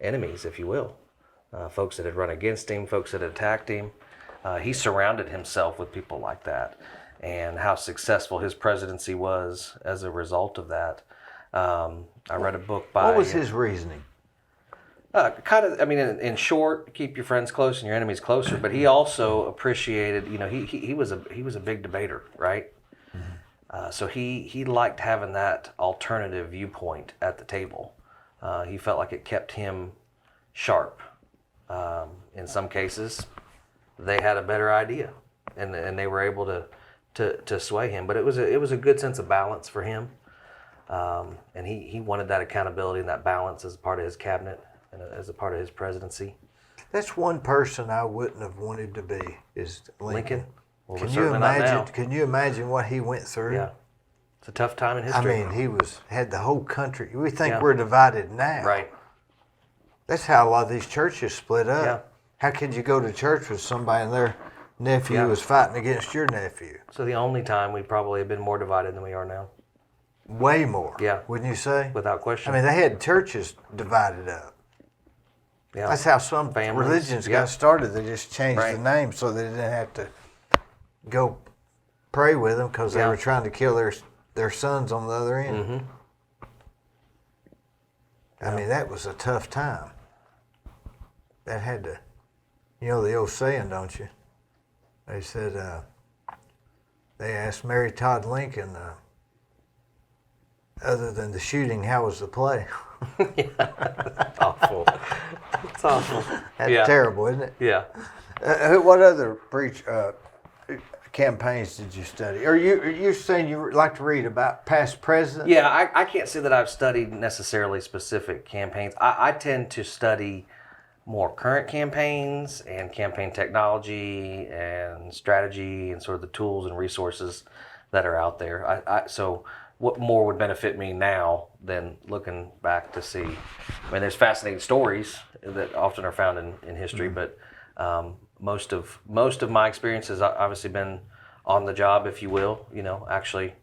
enemies, if you will, folks that had run against him, folks that had attacked him. He surrounded himself with people like that, and how successful his presidency was as a result of that. I read a book by... What was his reasoning? In short, keep your friends close and your enemies closer. But he also appreciated, he was a big debater, right? Mm-hmm. So he liked having that alternative viewpoint at the table. He felt like it kept him sharp. In some cases, they had a better idea, and they were able to sway him. But it was a good sense of balance for him, and he wanted that accountability and that balance as a part of his cabinet and as a part of his presidency. That's one person I wouldn't have wanted to be, is Lincoln. Well, Can you imagine what he went through? Yeah. It's a tough time in history. I mean, he had the whole country. We think we're divided now. Right. That's how a lot of these churches split up. Yeah. How could you go to church with somebody and their nephew was fighting against your nephew? So the only time we probably have been more divided than we are now. way more. Yeah. Wouldn't you say? without I question. mean, they had churches divided up. Yeah. That's how some Families, religions yeah. got started. They just changed Right. the name so they didn't have to go pray with them because they Yeah. were trying to kill their sons on the other end. Mm-hmm. I mean, that was a tough time. That had to, you know the old saying, don't you? They said, they asked Mary Todd Lincoln, other than the shooting, how was the play? Awful. It's awful. That's Yeah. terrible, isn't it? Yeah. What other campaigns did you study? Or you're saying you like to read about past presidents? Yeah, I can't say that I've studied necessarily specific campaigns. I tend to study more current campaigns and campaign technology and strategy and sort of the tools and resources that are out there. So what more would benefit me now than looking back to see? I mean, there's fascinating stories that often are found in history, but most of my experience has obviously been on the job, if you will. You know, actually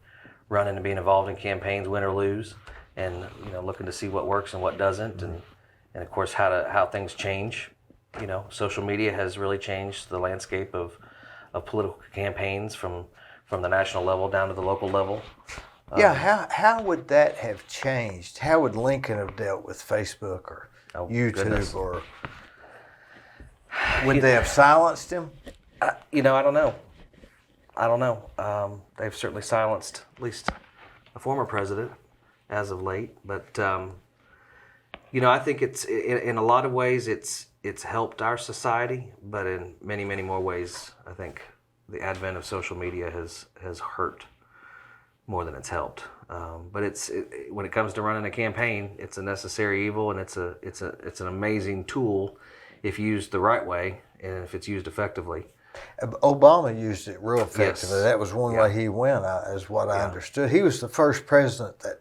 running and being involved in campaigns, win or lose, and looking to see what works and what doesn't, and of course how things change. You know, social media has really changed the landscape of political campaigns from the national level down to the local level. Yeah, how would that have changed? How would Lincoln have dealt with Facebook or YouTube goodness. or would they have silenced him? I don't know. They've certainly silenced at least a former president as of late, but I think it's in a lot of ways it's helped our society, but in many more ways, I think the advent of social media has hurt more than it's helped. But when it comes to running a campaign, it's a necessary evil, and it's an amazing tool if used the right way and if it's used effectively. Obama used it real effectively. Yes. That was one way he went, is what I Yeah. understood. He was the first president that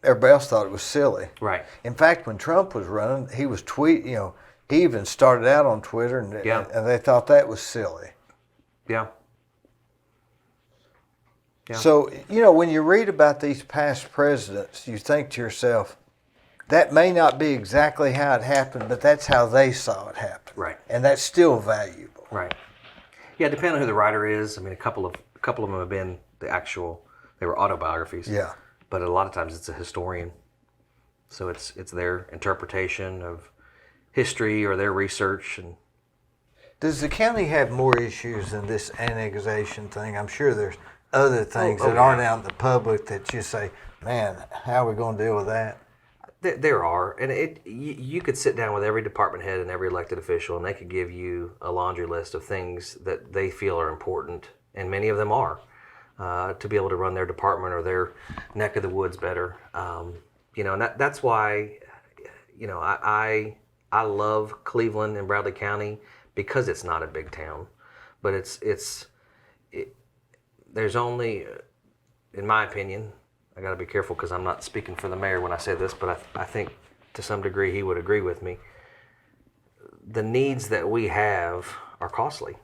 everybody else thought it was silly. Right. In fact, when Trump was running, he was he even started out on Twitter, and they thought that was silly. Yeah. Yeah. So, when you read about these past presidents, you think to yourself, that may not be exactly how it happened, but that's how they saw it happen. Right. And that's still valuable. Right. Yeah, depending on who the writer is. I mean, a couple of them have been they were autobiographies. Yeah. But a lot of times it's a historian. So it's their interpretation of history or their research. And Does the county have more issues than this annexation thing? I'm sure there's other things that aren't out in the public that you say, man, how are we going to deal with that? There are, and you could sit down with every department head and every elected official, and they could give you a laundry list of things that they feel are important, and many of them are, to be able to run their department or their neck of the woods better. And that's why, I love Cleveland and Bradley County because it's not a big town, but there's only, in my opinion, I got to be careful because I'm not speaking for the mayor when I say this, but I think to some degree he would agree with me. The needs that we have are costly.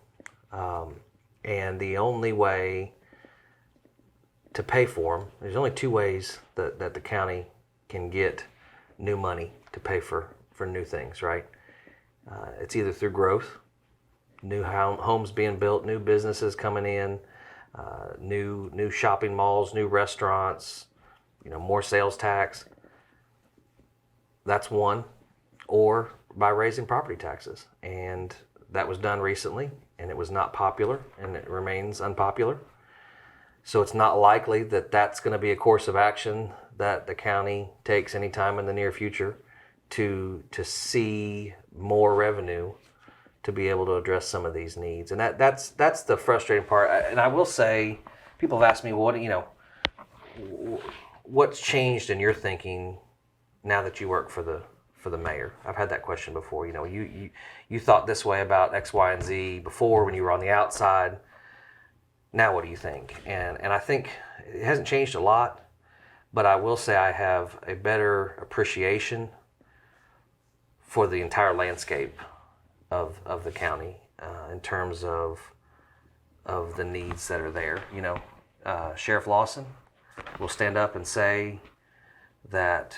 And the only way to pay for them, there's only two ways that the county can get new money to pay for new things, right? It's either through growth, new homes being built, new businesses coming in, new shopping malls, new restaurants, more sales tax. That's one. Or by raising property taxes. And that was done recently, and it was not popular, and it remains unpopular. So it's not likely that that's going to be a course of action that the county takes anytime in the near future to see more revenue to be able to address some of these needs. And that's the frustrating part. And I will say, people have asked me, what's changed in your thinking now that you work for the mayor? I've had that question before. You thought this way about X, Y, and Z before when you were on the outside. Now what do you think? And I think it hasn't changed a lot, but I will say I have a better appreciation for the entire landscape of the county in terms of the needs that are there. Sheriff Lawson, will stand up and say that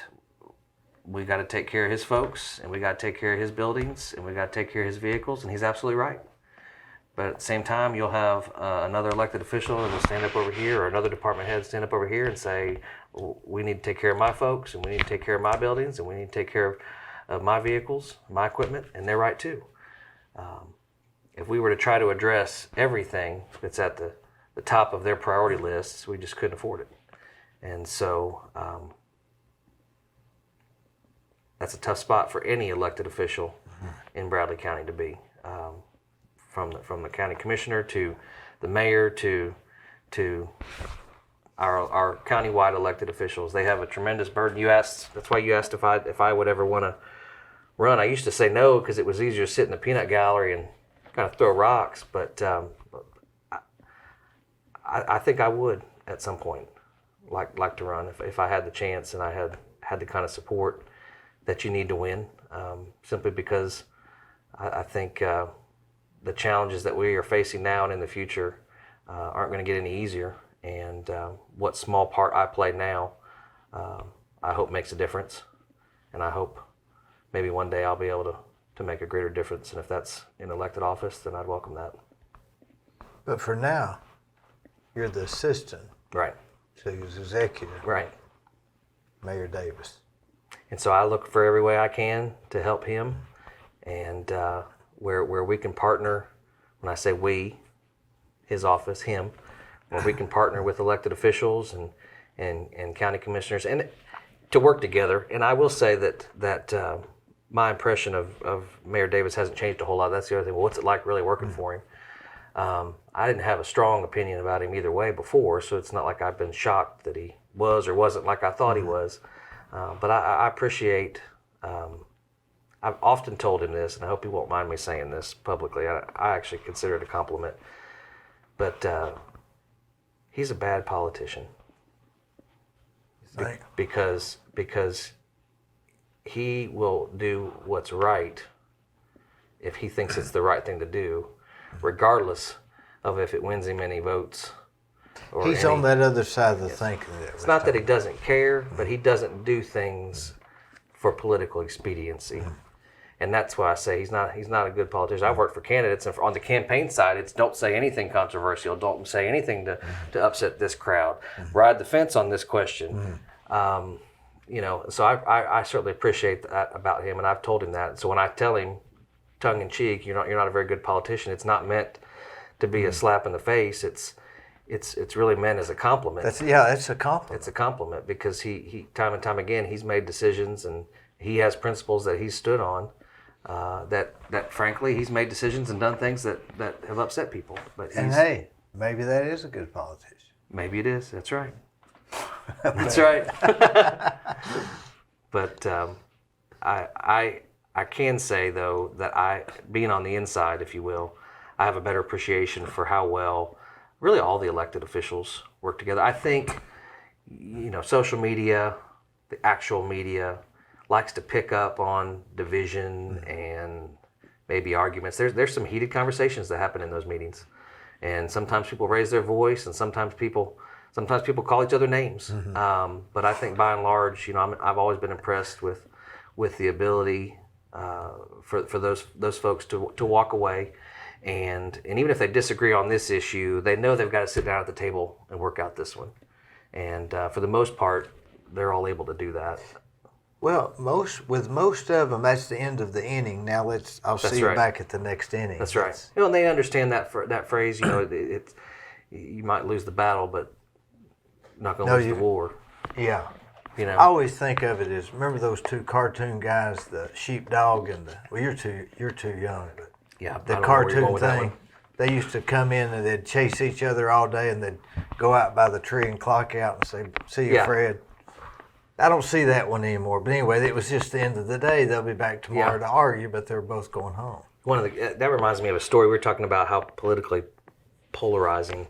we got to take care of his folks, and we got to take care of his buildings, and we got to take care of his vehicles, and he's absolutely right. But at the same time, you'll have another elected official that will stand up over here, or another department head stand up over here and say, we need to take care of my folks, and we need to take care of my buildings, and we need to take care of my vehicles, my equipment, and they're right too. If we were to try to address everything that's at the top of their priority lists, we just couldn't afford it. And so that's a tough spot for any elected official in Bradley County to be. From the county commissioner to the mayor to our countywide elected officials, they have a tremendous burden. You asked, that's why you asked if I would ever want to run. I used to say no because it was easier to sit in the peanut gallery and kind of throw rocks, but I think I would at some point like to run if I had the chance and I had the kind of support that you need to win, simply because I think the challenges that we are facing now and in the future aren't going to get any easier. And what small part I play now, I hope makes a difference. And I hope maybe one day I'll be able to make a greater difference. And if that's in elected office, then I'd welcome that. But for now, you're the assistant Right. to his executive, Right. Mayor Davis. And so I look for every way I can to help him. And where we can partner, when I say we, his office, him, where we can partner with elected officials and county commissioners and to work together. And I will say that my impression of Mayor Davis hasn't changed a whole lot. That's the other thing. Well, what's it like really working for him? I didn't have a strong opinion about him either way before, so it's not like I've been shocked that he was or wasn't like I thought he was. But I appreciate, I've often told him this, and I hope he won't mind me saying this publicly. I actually consider it a compliment. But he's a bad politician. Think? Because he will do what's right if he thinks it's the right thing to do, regardless of if it wins him any votes. Or He's on that other side of the thinking. It's not that he doesn't care, but he doesn't do things for political expediency. And that's why I say he's not a good politician. I've worked for candidates, and on the campaign side, it's don't say anything controversial, don't say anything to upset this crowd, ride the fence on this question. So I certainly appreciate that about him, and I've told him that. So when I tell him, tongue in cheek, you're not a very good politician, it's not meant to be a slap in the face. It's really meant as a compliment. That's a compliment. It's a compliment because he time and time again he's made decisions and he has principles that he's stood on. That frankly he's made decisions and done things that have upset people. But hey, maybe that is a good politician. Maybe it is. That's right. That's right. But I can say though that being on the inside, if you will, I have a better appreciation for how well really all the elected officials work together. I think social media, the actual media, likes to pick up on division and maybe arguments. There's some heated conversations that happen in those meetings, and sometimes people raise their voice, and sometimes people call each other names. But I think by and large, I've always been impressed with the ability for those folks to walk away, and even if they disagree on this issue, they know they've got to sit down at the table and work out this one. And for the most part, they're all able to do that. Well, most of them, that's the end of the inning. Now I'll see you back at the next inning. That's right. And they understand that phrase. You might lose the battle, but you're not going to lose the war. Yeah. I always think of it as, remember those two cartoon guys, the sheepdog and you're too young, but yeah, the cartoon thing. They used to come in and they'd chase each other all day, and they'd go out by the tree and clock out and say, "See you, Fred." I don't see that one anymore. But anyway, it was just the end of the day. They'll be back tomorrow to argue, but they're both going home. That reminds me of a story. We were talking about how politically polarizing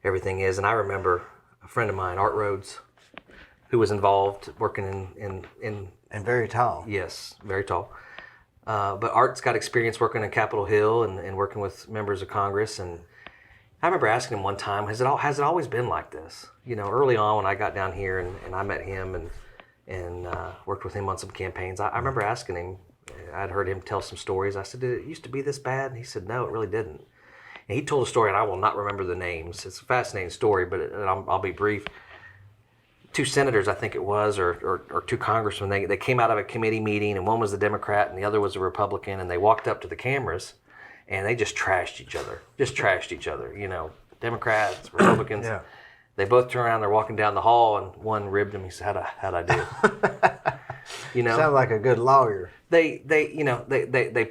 everything is, and I remember a friend of mine, Art Rhodes, who was involved working in and very tall. Yes, very tall. But Art's got experience working in Capitol Hill and working with members of Congress, and I remember asking him one time, has it always been like this? You know, early on when I got down here and I met him and worked with him on some campaigns, I remember asking him, I'd heard him tell some stories. I said, did it used to be this bad? And he said, no, it really didn't. And he told a story, and I will not remember the names. It's a fascinating story, but I'll be brief. 2 senators, I think it was, or 2 congressmen, they came out of a committee meeting, and one was a Democrat and the other was a Republican, and they walked up to the cameras, and they just trashed each other. You know, Democrats, Republicans. Yeah. They both turned around, they're walking down the hall, and one ribbed him. He said, how'd I do? You know, Sound like a good lawyer. they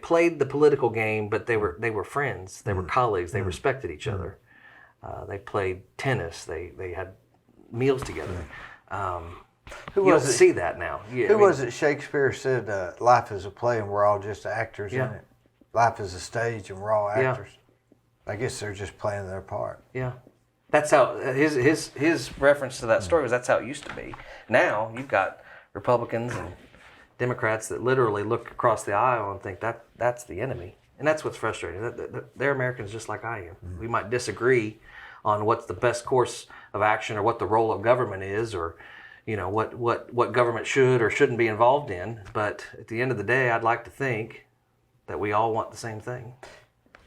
played the political game, but they were friends. They were colleagues. They respected each other. They played tennis. They had meals together. You don't see that now. Who was it Shakespeare said, life is a play and we're all just actors in it? Life is a stage and we're all actors. I guess they're just playing their part. Yeah. That's how his reference to that story was. That's how it used to be. Now you've got Republicans and Democrats that literally look across the aisle and think that's the enemy, and that's what's frustrating. They're Americans just like I am. We might disagree on what's the best course of action or what the role of government is, or you know what government should or shouldn't be involved in. But at the end of the day, I'd like to think that we all want the same thing.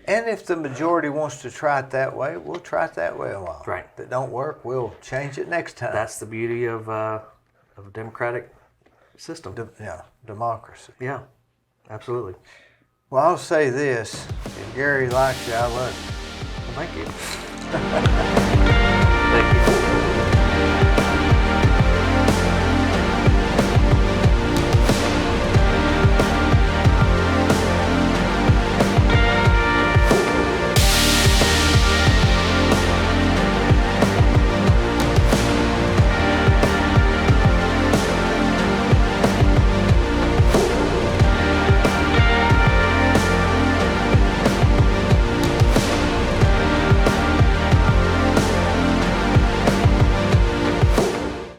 And if the majority wants to try it that way, we'll try it that way a while. Right. If it don't work, we'll change it next time. That's the beauty of a democratic system. Democracy. Yeah, absolutely. Well, I'll say this: if Gary likes you, I love you. Well, thank you.